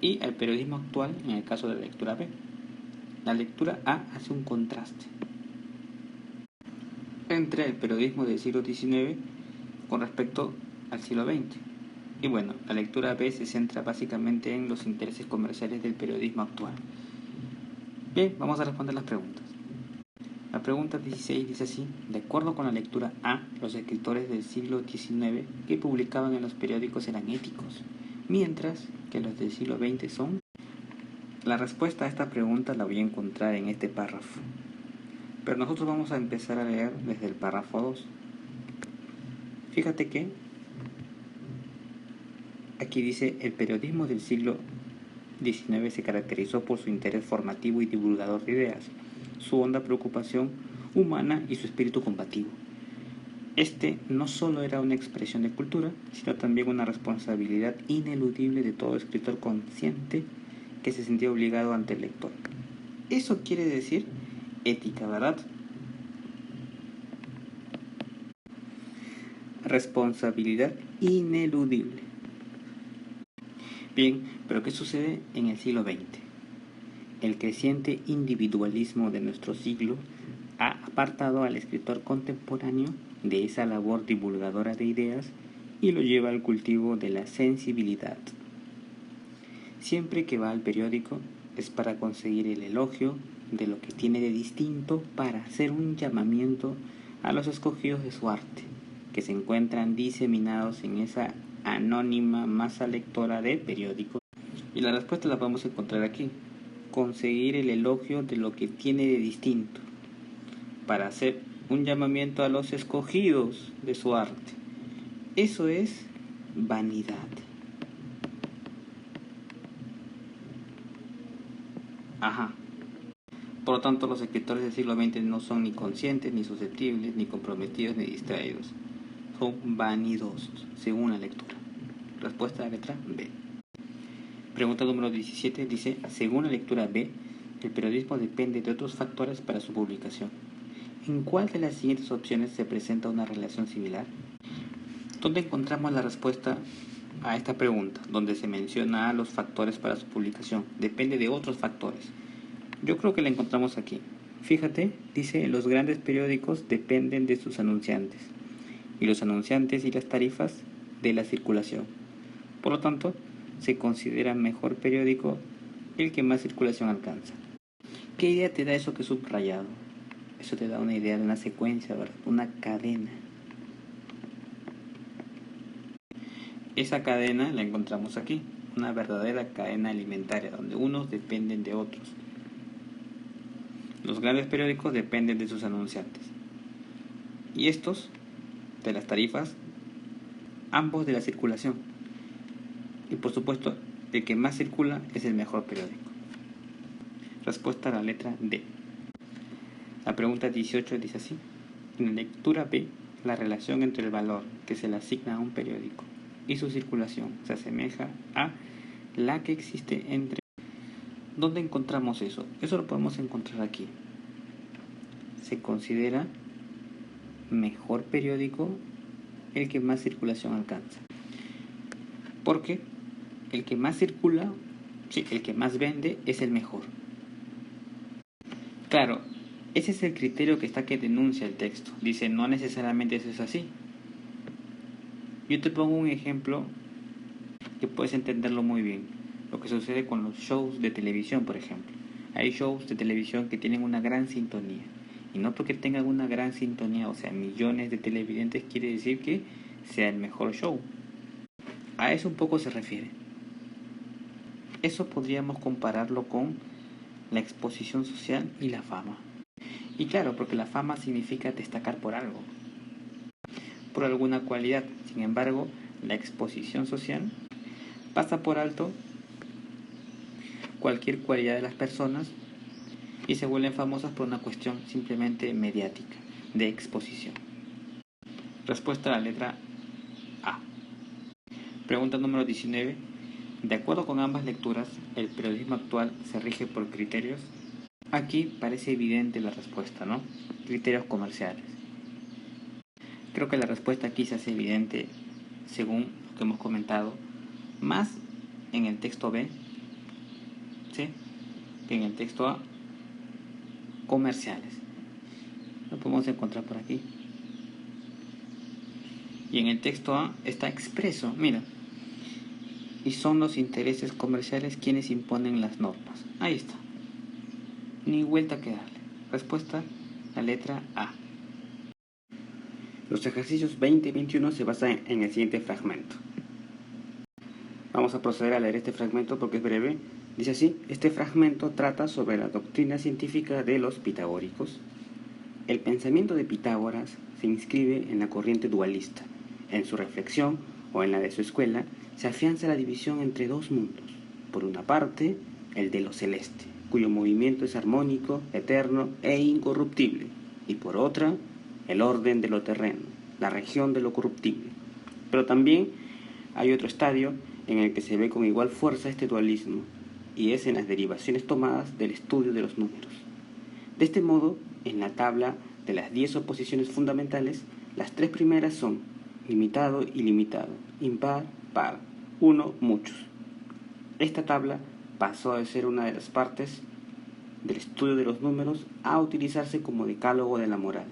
y al periodismo actual, en el caso de la lectura B. La lectura A hace un contraste entre el periodismo del siglo XIX con respecto al siglo XX. Y bueno, la lectura B se centra básicamente en los intereses comerciales del periodismo actual. Bien, vamos a responder las preguntas. La pregunta 16 dice así: de acuerdo con la lectura A, los escritores del siglo XIX que publicaban en los periódicos eran éticos, mientras que los del siglo XX son... La respuesta a esta pregunta la voy a encontrar en este párrafo, pero nosotros vamos a empezar a leer desde el párrafo 2. Fíjate que aquí dice: el periodismo del siglo XIX se caracterizó por su interés formativo y divulgador de ideas, su honda preocupación humana y su espíritu combativo. Este no solo era una expresión de cultura, sino también una responsabilidad ineludible de todo escritor consciente que se sentía obligado ante el lector. Eso quiere decir ética, ¿verdad? Responsabilidad ineludible. Bien, pero ¿qué sucede en el siglo XX? El creciente individualismo de nuestro siglo ha apartado al escritor contemporáneo de esa labor divulgadora de ideas y lo lleva al cultivo de la sensibilidad. Siempre que va al periódico es para conseguir el elogio de lo que tiene de distinto, para hacer un llamamiento a los escogidos de su arte, que se encuentran diseminados en esa anónima masa lectora de periódicos. Y la respuesta la podemos encontrar aquí: conseguir el elogio de lo que tiene de distinto, para hacer un llamamiento a los escogidos de su arte. Eso es vanidad. Ajá. Por lo tanto, los escritores del siglo XX no son ni conscientes, ni susceptibles, ni comprometidos, ni distraídos. Son vanidosos, según la lectura. Respuesta a la letra B. Pregunta número 17 dice: según la lectura B, el periodismo depende de otros factores para su publicación. ¿En cuál de las siguientes opciones se presenta una relación similar? ¿Dónde encontramos la respuesta a esta pregunta, donde se menciona a los factores para su publicación? Depende de otros factores. Yo creo que la encontramos aquí. Fíjate, dice: los grandes periódicos dependen de sus anunciantes, y los anunciantes y las tarifas de la circulación. Por lo tanto, se considera mejor periódico el que más circulación alcanza. ¿Qué idea te da eso que he subrayado? Eso te da una idea de una secuencia, ¿verdad? Una cadena. Esa cadena la encontramos aquí, una verdadera cadena alimentaria, donde unos dependen de otros. Los grandes periódicos dependen de sus anunciantes. Y estos, de las tarifas, ambos de la circulación. Y por supuesto, el que más circula es el mejor periódico. Respuesta a la letra D. La pregunta 18 dice así. En la lectura B, la relación entre el valor que se le asigna a un periódico y su circulación se asemeja a la que existe entre... ¿Dónde encontramos eso? Eso lo podemos encontrar aquí. Se considera mejor periódico el que más circulación alcanza. Porque el que más circula, sí, el que más vende es el mejor. Claro, ese es el criterio que denuncia el texto. Dice, no necesariamente eso es así. Yo te pongo un ejemplo que puedes entenderlo muy bien. Lo que sucede con los shows de televisión, por ejemplo. Hay shows de televisión que tienen una gran sintonía. Y no porque tengan una gran sintonía, o sea, millones de televidentes, quiere decir que sea el mejor show. A eso un poco se refiere. Eso podríamos compararlo con la exposición social y la fama. Y claro, porque la fama significa destacar por algo, por alguna cualidad. Sin embargo, la exposición social pasa por alto cualquier cualidad de las personas y se vuelven famosas por una cuestión simplemente mediática, de exposición. Respuesta a la letra A. Pregunta número 19. De acuerdo con ambas lecturas, ¿el periodismo actual se rige por criterios? Aquí parece evidente la respuesta, ¿no? Criterios comerciales. Creo que la respuesta aquí se hace evidente según lo que hemos comentado, más en el texto B, ¿sí?, que en el texto A, comerciales. Lo podemos encontrar por aquí. Y en el texto A está expreso, mira. Y son los intereses comerciales quienes imponen las normas. Ahí está. Ni vuelta que darle. Respuesta, la letra A. Los ejercicios 20 y 21 se basan en el siguiente fragmento. Vamos a proceder a leer este fragmento porque es breve. Dice así: este fragmento trata sobre la doctrina científica de los pitagóricos. El pensamiento de Pitágoras se inscribe en la corriente dualista. En su reflexión, o en la de su escuela, se afianza la división entre dos mundos. Por una parte, el de lo celeste, cuyo movimiento es armónico, eterno e incorruptible. Y por otra, el orden de lo terreno, la región de lo corruptible. Pero también hay otro estadio en el que se ve con igual fuerza este dualismo, y es en las derivaciones tomadas del estudio de los números. De este modo, en la tabla de las 10 oposiciones fundamentales, las 3 primeras son limitado, ilimitado, impar, par, uno, muchos. Esta tabla pasó a ser una de las partes del estudio de los números a utilizarse como decálogo de la moral.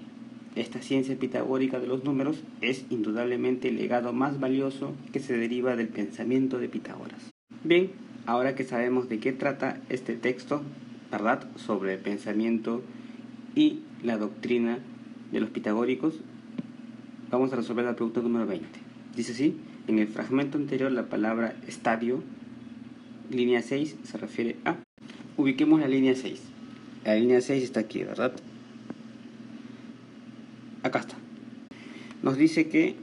Esta ciencia pitagórica de los números es indudablemente el legado más valioso que se deriva del pensamiento de Pitágoras. Bien, ahora que sabemos de qué trata este texto, ¿verdad?, sobre el pensamiento y la doctrina de los pitagóricos, vamos a resolver la pregunta número 20. Dice así: en el fragmento anterior la palabra estadio, línea 6, se refiere a... Ubiquemos la línea 6. La línea 6 está aquí, ¿verdad? Acá está. Nos dice que,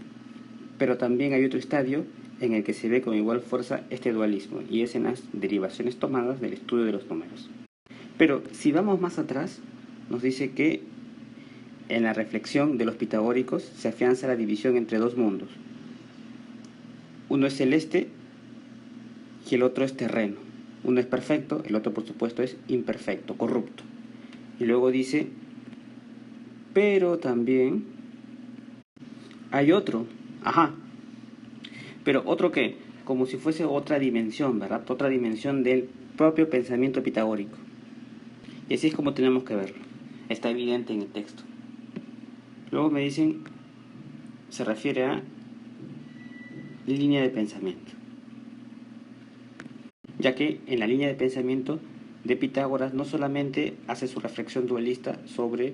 pero también hay otro estadio en el que se ve con igual fuerza este dualismo, y es en las derivaciones tomadas del estudio de los números. Pero si vamos más atrás, nos dice que en la reflexión de los pitagóricos se afianza la división entre dos mundos. Uno es celeste y el otro es terreno. Uno es perfecto, el otro por supuesto es imperfecto, corrupto. Y luego dice, pero también hay otro. Ajá. Pero otro que, como si fuese otra dimensión, ¿verdad? Otra dimensión del propio pensamiento pitagórico. Y así es como tenemos que verlo. Está evidente en el texto. Luego me dicen, se refiere a línea de pensamiento. Ya que en la línea de pensamiento de Pitágoras no solamente hace su reflexión dualista sobre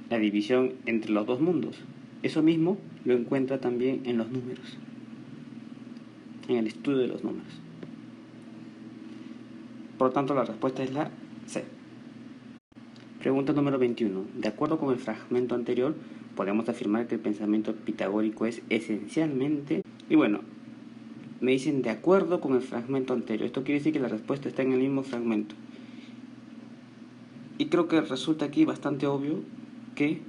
la división entre los dos mundos, eso mismo lo encuentra también en los números, en el estudio de los números. Por lo tanto, la respuesta es la C. Pregunta número 21. De acuerdo con el fragmento anterior, podemos afirmar que el pensamiento pitagórico es esencialmente... Y bueno, me dicen de acuerdo con el fragmento anterior. Esto quiere decir que la respuesta está en el mismo fragmento. Y creo que resulta aquí bastante obvio que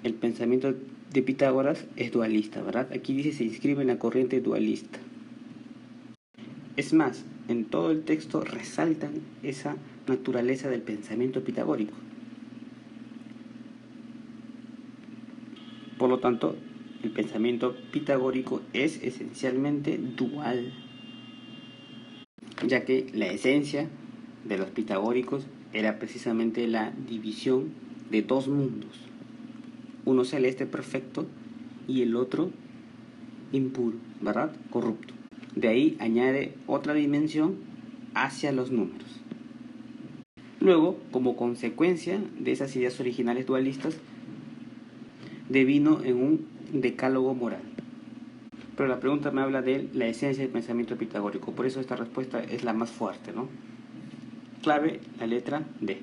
el pensamiento de Pitágoras es dualista, ¿verdad? Aquí dice se inscribe en la corriente dualista. Es más, en todo el texto resaltan esa naturaleza del pensamiento pitagórico. Por lo tanto, el pensamiento pitagórico es esencialmente dual, ya que la esencia de los pitagóricos era precisamente la división de dos mundos, uno celeste perfecto y el otro impuro, ¿verdad? Corrupto. De ahí añade otra dimensión hacia los números. Luego, como consecuencia de esas ideas originales dualistas, devino en un decálogo moral. Pero la pregunta me habla de la esencia del pensamiento pitagórico, por eso esta respuesta es la más fuerte, ¿no? Clave, la letra D.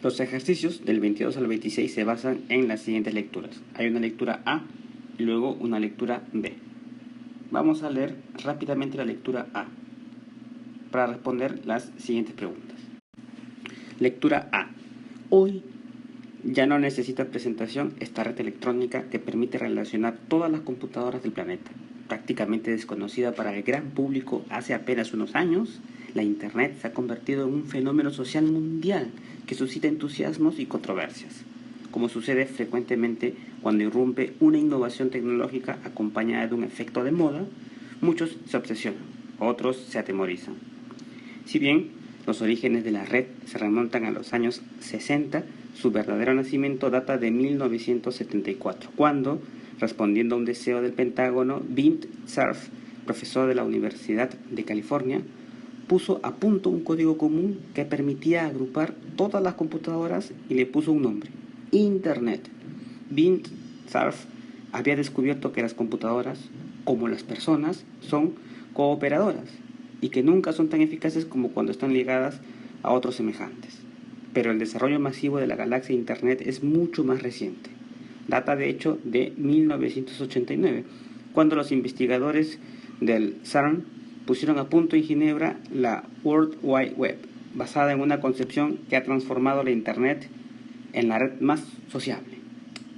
Los ejercicios del 22 al 26 se basan en las siguientes lecturas. Hay una lectura A y luego una lectura B. Vamos a leer rápidamente la lectura A para responder las siguientes preguntas. Lectura A. Hoy ya no necesita presentación esta red electrónica que permite relacionar todas las computadoras del planeta. Prácticamente desconocida para el gran público hace apenas unos años, la Internet se ha convertido en un fenómeno social mundial que suscita entusiasmos y controversias. Como sucede frecuentemente cuando irrumpe una innovación tecnológica acompañada de un efecto de moda, muchos se obsesionan, otros se atemorizan. Si bien los orígenes de la red se remontan a los años 60, su verdadero nacimiento data de 1974, cuando, respondiendo a un deseo del Pentágono, Vint Cerf, profesor de la Universidad de California, puso a punto un código común que permitía agrupar todas las computadoras y le puso un nombre: Internet. Vint Cerf había descubierto que las computadoras, como las personas, son cooperadoras y que nunca son tan eficaces como cuando están ligadas a otros semejantes. Pero el desarrollo masivo de la galaxia Internet es mucho más reciente. Data de hecho de 1989, cuando los investigadores del CERN pusieron a punto en Ginebra la World Wide Web, basada en una concepción que ha transformado la Internet en la red más sociable.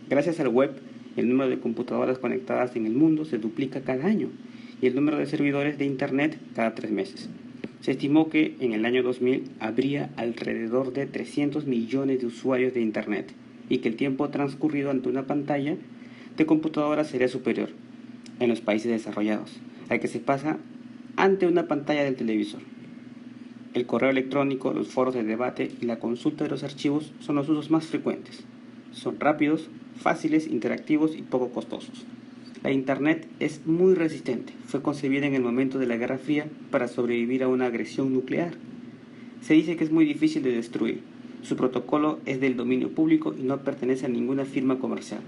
Gracias al web, el número de computadoras conectadas en el mundo se duplica cada año y el número de servidores de Internet cada 3 meses. Se estimó que en el año 2000 habría alrededor de 300 millones de usuarios de Internet y que el tiempo transcurrido ante una pantalla de computadora sería superior en los países desarrollados al que se pasa ante una pantalla del televisor. El correo electrónico, los foros de debate y la consulta de los archivos son los usos más frecuentes. Son rápidos, fáciles, interactivos y poco costosos. La Internet es muy resistente. Fue concebida en el momento de la Guerra Fría para sobrevivir a una agresión nuclear. Se dice que es muy difícil de destruir. Su protocolo es del dominio público y no pertenece a ninguna firma comercial.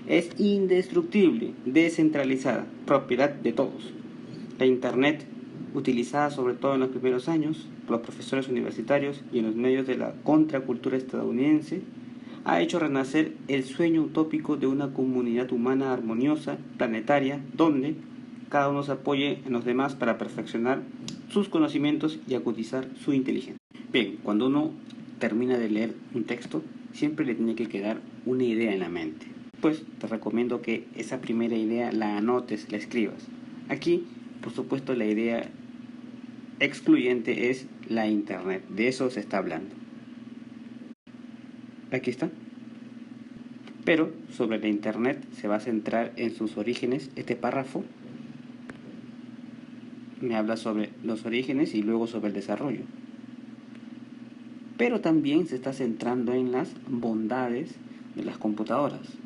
Es indestructible, descentralizada, propiedad de todos. La Internet, utilizada sobre todo en los primeros años por los profesores universitarios y en los medios de la contracultura estadounidense, ha hecho renacer el sueño utópico de una comunidad humana armoniosa, planetaria, donde cada uno se apoye en los demás para perfeccionar sus conocimientos y agudizar su inteligencia. Bien, cuando uno termina de leer un texto, siempre le tiene que quedar una idea en la mente. Pues te recomiendo que esa primera idea la anotes, la escribas. Aquí, por supuesto, la idea excluyente es la Internet. De eso se está hablando. Aquí está. Pero sobre la Internet se va a centrar en sus orígenes. Este párrafo me habla sobre los orígenes y luego sobre el desarrollo. Pero también se está centrando en las bondades de las computadoras,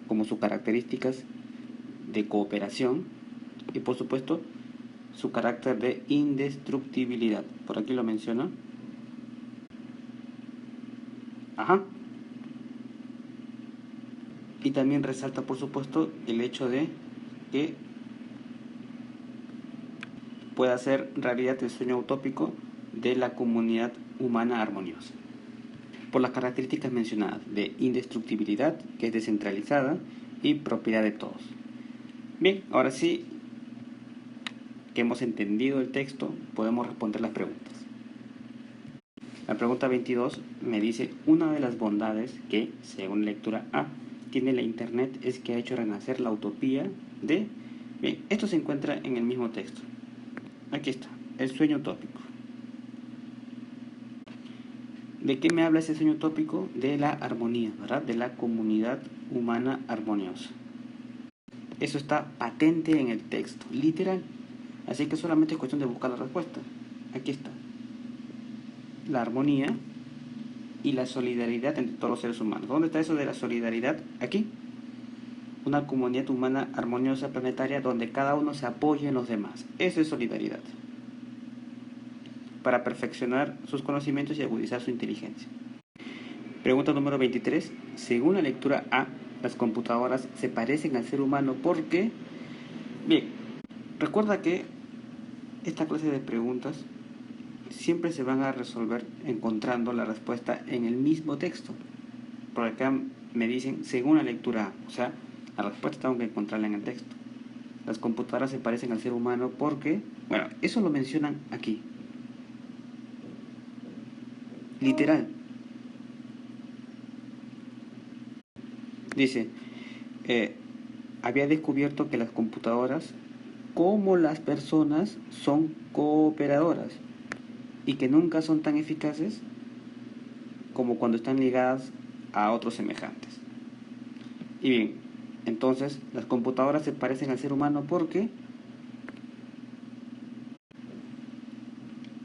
como sus características de cooperación y, por supuesto, su carácter de indestructibilidad. Por aquí lo menciona. Ajá. Y también resalta, por supuesto, el hecho de que pueda ser realidad el sueño utópico de la comunidad humana armoniosa. Por las características mencionadas de indestructibilidad, que es descentralizada, y propiedad de todos. Bien, ahora sí que hemos entendido el texto, podemos responder las preguntas. La pregunta 22 me dice: una de las bondades que, según lectura A, tiene la Internet es que ha hecho renacer la utopía de... Bien, esto se encuentra en el mismo texto. Aquí está, el sueño utópico. ¿De qué me habla ese sueño utópico? De la armonía, ¿verdad? De la comunidad humana armoniosa. Eso está patente en el texto, literal. Así que solamente es cuestión de buscar la respuesta. Aquí está. La armonía y la solidaridad entre todos los seres humanos. ¿Dónde está eso de la solidaridad? Aquí. Una comunidad humana armoniosa planetaria donde cada uno se apoye en los demás. Eso es solidaridad. Para perfeccionar sus conocimientos y agudizar su inteligencia. Pregunta número 23. Según la lectura A, las computadoras se parecen al ser humano porque... Bien, recuerda que esta clase de preguntas siempre se van a resolver encontrando la respuesta en el mismo texto. Por acá me dicen según la lectura A, o sea, la respuesta tengo que encontrarla en el texto. Las computadoras se parecen al ser humano porque... Bueno, eso lo mencionan aquí. Literal. Dice, había descubierto que las computadoras, como las personas, son cooperadoras y que nunca son tan eficaces como cuando están ligadas a otros semejantes. Y bien, entonces las computadoras se parecen al ser humano porque...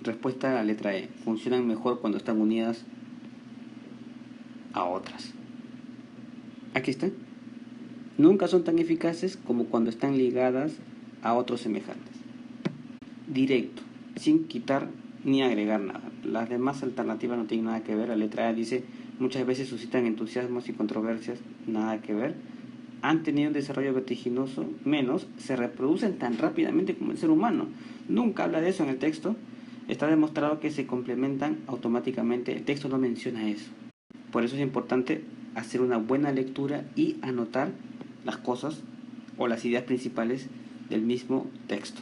Respuesta a la letra E. Funcionan mejor cuando están unidas a otras. Aquí está. Nunca son tan eficaces como cuando están ligadas a otros semejantes. Directo, sin quitar ni agregar nada. Las demás alternativas no tienen nada que ver. La letra A dice, muchas veces suscitan entusiasmos y controversias, nada que ver. Han tenido un desarrollo vertiginoso, menos se reproducen tan rápidamente como el ser humano. Nunca habla de eso en el texto. Está demostrado que se complementan automáticamente. El texto no menciona eso. Por eso es importante hacer una buena lectura y anotar las cosas o las ideas principales del mismo texto.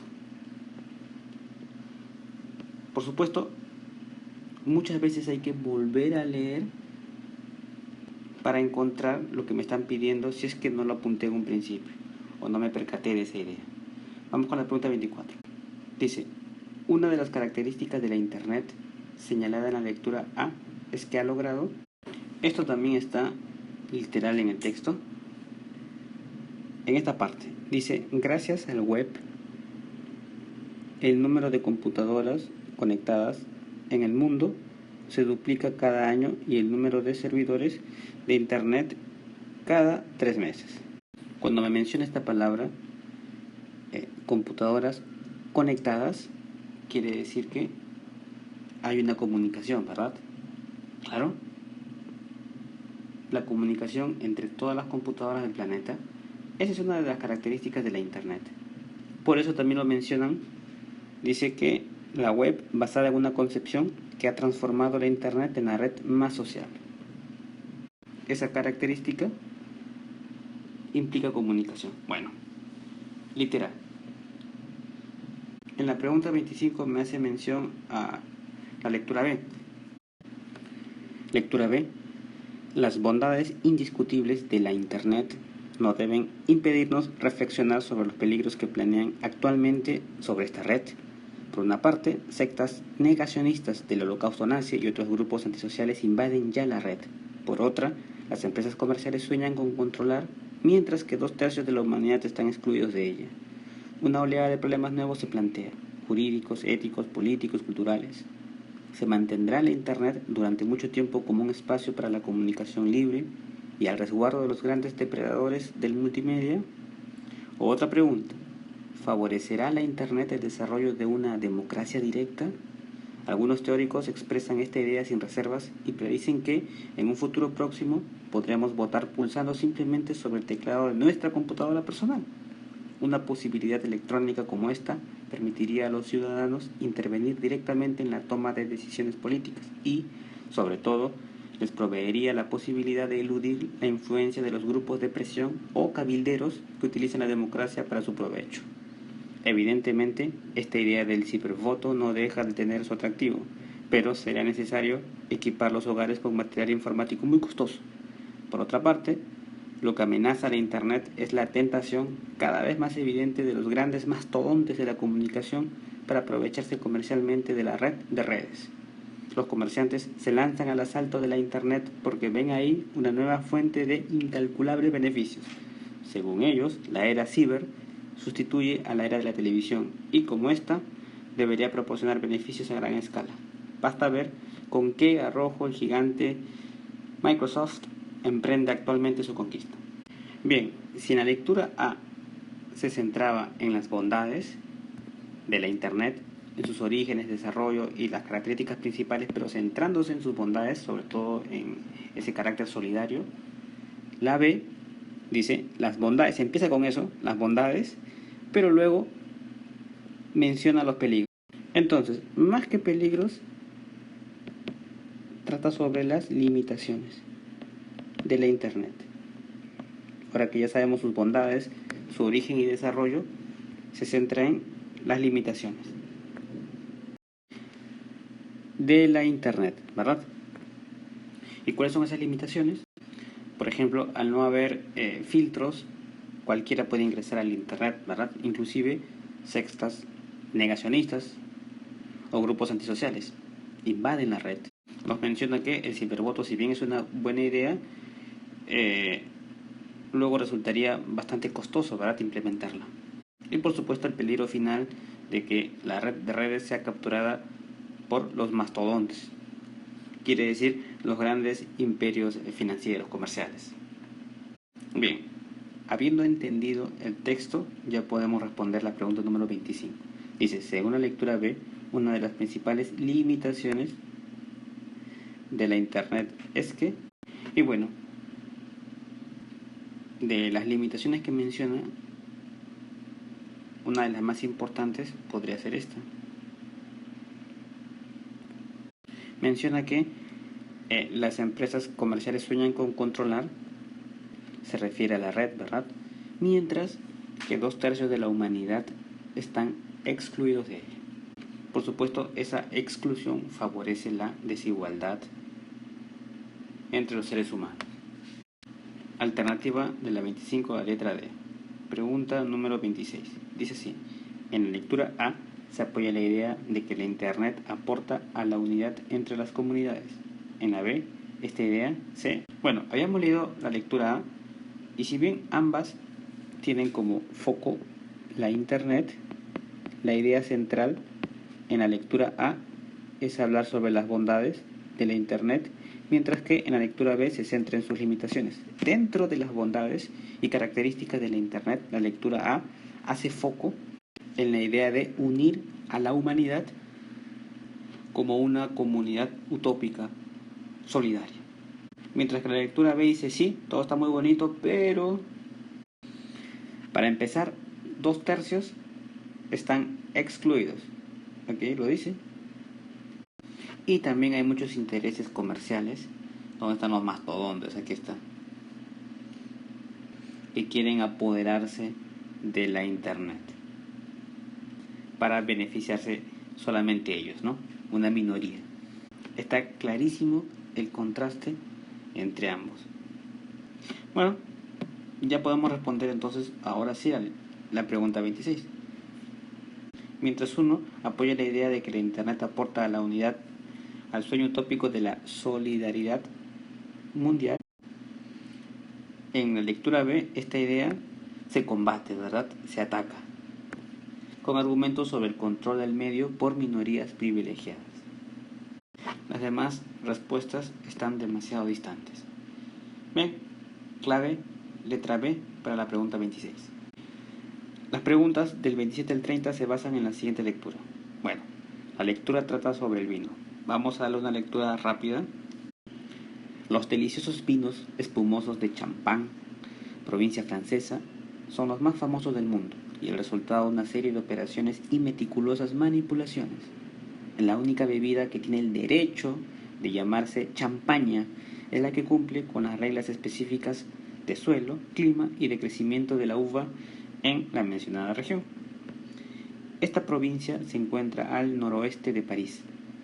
Por supuesto, muchas veces hay que volver a leer para encontrar lo que me están pidiendo si es que no lo apunté en un principio o no me percaté de esa idea. Vamos con la pregunta 24. Dice, una de las características de la Internet señalada en la lectura A es que ha logrado... Esto también está literal en el texto. En esta parte dice, gracias al web, el número de computadoras conectadas en el mundo se duplica cada año y el número de servidores de Internet cada 3 meses. Cuando me menciona esta palabra, computadoras conectadas, quiere decir que hay una comunicación, ¿verdad? Claro. La comunicación entre todas las computadoras del planeta, esa es una de las características de la Internet. Por eso también lo mencionan, dice que la web basada en una concepción que ha transformado la Internet en la red más social. Esa característica implica comunicación. Bueno, literal. En la pregunta 25 me hace mención a la lectura B. Lectura B. Las bondades indiscutibles de la Internet no deben impedirnos reflexionar sobre los peligros que planean actualmente sobre esta red. Por una parte, sectas negacionistas del holocausto nazi y otros grupos antisociales invaden ya la red. Por otra, las empresas comerciales sueñan con controlar, mientras que 2/3 de la humanidad están excluidos de ella. Una oleada de problemas nuevos se plantea, jurídicos, éticos, políticos, culturales. ¿Se mantendrá la Internet durante mucho tiempo como un espacio para la comunicación libre y al resguardo de los grandes depredadores del multimedia? O otra pregunta, ¿Favorecerá la Internet el desarrollo de una democracia directa? Algunos teóricos expresan esta idea sin reservas y predicen que en un futuro próximo podremos votar pulsando simplemente sobre el teclado de nuestra computadora personal. Una posibilidad electrónica como esta permitiría a los ciudadanos intervenir directamente en la toma de decisiones políticas y, sobre todo, les proveería la posibilidad de eludir la influencia de los grupos de presión o cabilderos que utilizan la democracia para su provecho. Evidentemente, esta idea del cibervoto no deja de tener su atractivo, pero será necesario equipar los hogares con material informático muy costoso. Por otra parte, lo que amenaza a la Internet es la tentación cada vez más evidente de los grandes mastodontes de la comunicación para aprovecharse comercialmente de la red de redes. Los comerciantes se lanzan al asalto de la Internet porque ven ahí una nueva fuente de incalculables beneficios. Según ellos, la era ciber sustituye a la era de la televisión y como esta debería proporcionar beneficios a gran escala. Basta ver con qué arrojo el gigante Microsoft emprende actualmente su conquista. Bien, si en la lectura A se centraba en las bondades de la Internet, en sus orígenes, desarrollo y las características principales, pero centrándose en sus bondades, sobre todo en ese carácter solidario, la B dice las bondades, empieza con eso, las bondades, pero luego menciona los peligros. Entonces, más que peligros, trata sobre las limitaciones de la Internet. Ahora que ya sabemos sus bondades, su origen y desarrollo, se centra en las limitaciones de la Internet, ¿verdad? ¿Y cuáles son esas limitaciones? Por ejemplo, al no haber filtros, cualquiera puede ingresar al Internet, ¿verdad? Inclusive sectas negacionistas o grupos antisociales invaden la red. Nos menciona que el cibervoto, si bien es una buena idea, luego resultaría bastante costoso, ¿verdad?, implementarla. Y por supuesto el peligro final de que la red de redes sea capturada por los mastodontes, quiere decir los grandes imperios financieros, comerciales. Bien, habiendo entendido el texto, ya podemos responder la pregunta número 25. Dice, según la lectura B, una de las principales limitaciones de la Internet es que, y bueno, de las limitaciones que menciona, una de las más importantes podría ser esta. Menciona que las empresas comerciales sueñan con controlar, se refiere a la red, ¿verdad? Mientras que 2/3 de la humanidad están excluidos de ella. Por supuesto, esa exclusión favorece la desigualdad entre los seres humanos. Alternativa de la 25 a la letra D. Pregunta número 26. Dice así, en la lectura A se apoya la idea de que la Internet aporta a la unidad entre las comunidades. En la B, esta idea C. Bueno, habíamos leído la lectura A y si bien ambas tienen como foco la Internet, la idea central en la lectura A es hablar sobre las bondades de la Internet, mientras que en la lectura B se centra en sus limitaciones. Dentro de las bondades y características de la Internet, la lectura A hace foco en la idea de unir a la humanidad como una comunidad utópica, solidaria. Mientras que la lectura B dice, sí, todo está muy bonito, pero para empezar, 2/3 están excluidos. ¿Ok? Lo dice. Y también hay muchos intereses comerciales. ¿Dónde están los mastodontes? Aquí está. Que quieren apoderarse de la Internet para beneficiarse solamente ellos, ¿no? Una minoría. Está clarísimo el contraste entre ambos. Bueno, ya podemos responder entonces ahora sí a la pregunta 26. Mientras uno apoya la idea de que la Internet aporta a la unidad, al sueño utópico de la solidaridad mundial, en la lectura B esta idea se combate, ¿verdad? Se ataca con argumentos sobre el control del medio por minorías privilegiadas. Las demás respuestas están demasiado distantes. Bien, clave, letra B para la pregunta 26. Las preguntas del 27 al 30 se basan en la siguiente lectura. Bueno, la lectura trata sobre el vino. Vamos a darle una lectura rápida. Los deliciosos vinos espumosos de Champagne, provincia francesa, son los más famosos del mundo y el resultado de una serie de operaciones y meticulosas manipulaciones. La única bebida que tiene el derecho de llamarse champaña es la que cumple con las reglas específicas de suelo, clima y de crecimiento de la uva en la mencionada región. Esta provincia se encuentra al noroeste de París.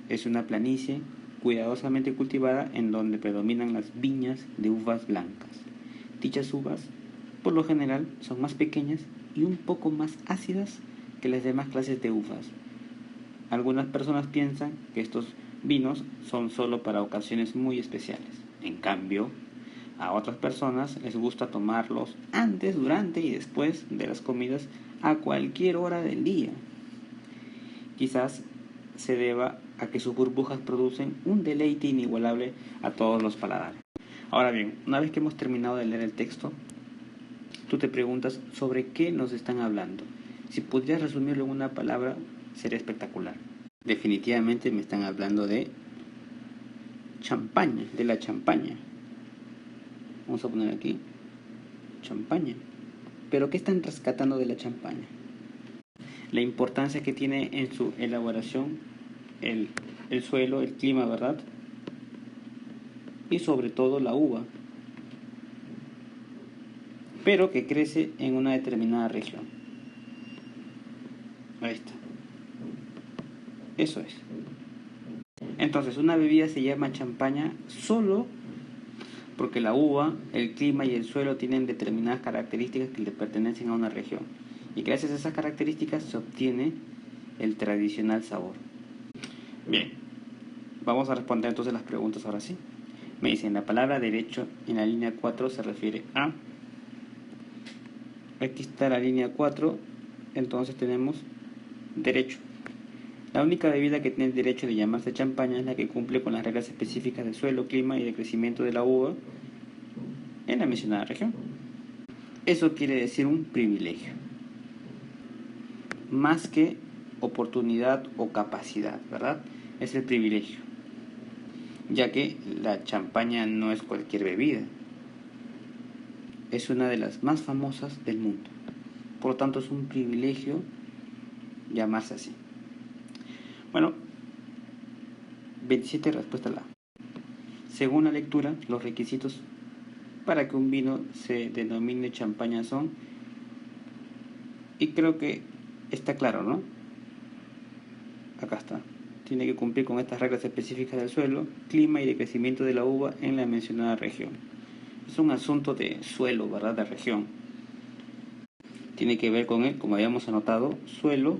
Es una planicie cuidadosamente cultivada en donde predominan las viñas de uvas blancas. Dichas uvas, por lo general, son más pequeñas y un poco más ácidas que las demás clases de uvas. Algunas personas piensan que estos vinos son solo para ocasiones muy especiales. En cambio, a otras personas les gusta tomarlos antes, durante y después de las comidas a cualquier hora del día. Quizás se deba a que sus burbujas producen un deleite inigualable a todos los paladares. Ahora bien, una vez que hemos terminado de leer el texto, tú te preguntas sobre qué nos están hablando. Si pudieras resumirlo en una palabra, sería espectacular. Definitivamente me están hablando de champaña, de la champaña. Vamos a poner aquí champaña. ¿Pero qué están rescatando de la champaña? La importancia que tiene en su elaboración el suelo, el clima, ¿verdad? Y sobre todo la uva, pero que crece en una determinada región. Ahí está. Eso es. Entonces, una bebida se llama champaña solo porque la uva, el clima y el suelo tienen determinadas características que le pertenecen a una región. Y gracias a esas características se obtiene el tradicional sabor. Bien, vamos a responder entonces las preguntas ahora sí. Me dicen, la palabra derecho en la línea 4 se refiere a... Aquí está la línea 4, entonces tenemos derecho. La única bebida que tiene el derecho de llamarse champaña es la que cumple con las reglas específicas de suelo, clima y de crecimiento de la uva en la mencionada región. Eso quiere decir un privilegio, más que oportunidad o capacidad, ¿verdad? Es el privilegio, ya que la champaña no es cualquier bebida, es una de las más famosas del mundo. Por lo tanto, es un privilegio llamarse así. Bueno, 27, respuesta a la A. Según la lectura, los requisitos para que un vino se denomine champaña son, y creo que está claro, ¿no? Acá está. Tiene que cumplir con estas reglas específicas del suelo, clima y de crecimiento de la uva en la mencionada región. Es un asunto de suelo, ¿verdad? De región. Tiene que ver con como habíamos anotado, suelo,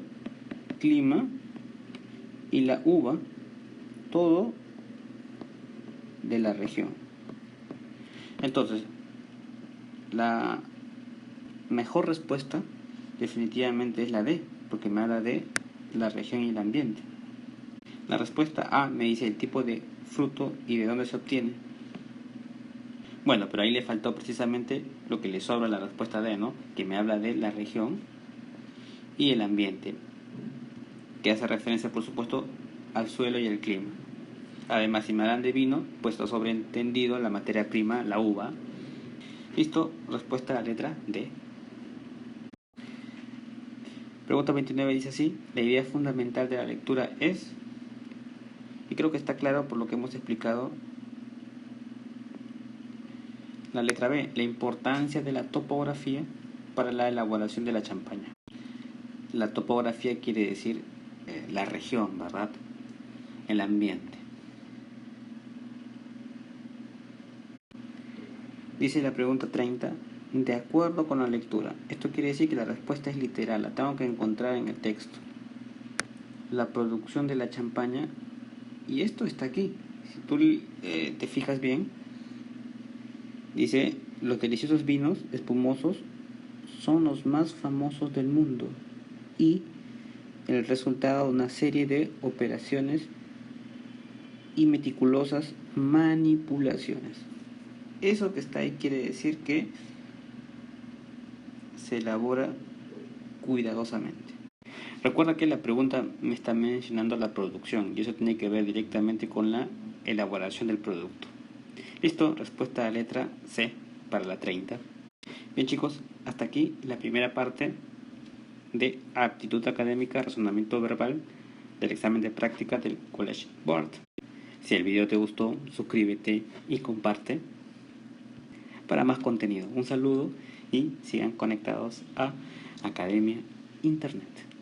clima y la uva, todo de la región. Entonces, la mejor respuesta definitivamente es la D, porque me habla de la región y el ambiente. La respuesta A me dice el tipo de fruto y de dónde se obtiene. Bueno, pero ahí le faltó precisamente lo que le sobra a la respuesta D, ¿no? Que me habla de la región y el ambiente, que hace referencia, por supuesto, al suelo y al clima. Además, si me hablan de vino, pues está sobreentendido la materia prima, la uva. Listo, respuesta a la letra D. Pregunta 29 dice así: la idea fundamental de la lectura es, y creo que está claro por lo que hemos explicado, la letra B, la importancia de la topografía para la elaboración de la champaña. La topografía quiere decir la región, ¿verdad? El ambiente. Dice la pregunta 30, de acuerdo con la lectura. Esto quiere decir que la respuesta es literal, la tengo que encontrar en el texto. La producción de la champaña, y esto está aquí. Si tú te fijas bien, dice, los deliciosos vinos espumosos son los más famosos del mundo y el resultado de una serie de operaciones y meticulosas manipulaciones. Eso que está ahí quiere decir que se elabora cuidadosamente. Recuerda que la pregunta me está mencionando la producción y eso tiene que ver directamente con la elaboración del producto. Listo, respuesta a la letra C para la 30. Bien chicos, hasta aquí la primera parte de aptitud académica, razonamiento verbal del examen de práctica del College Board. Si el video te gustó, suscríbete y comparte para más contenido. Un saludo y sigan conectados a Academia Internet.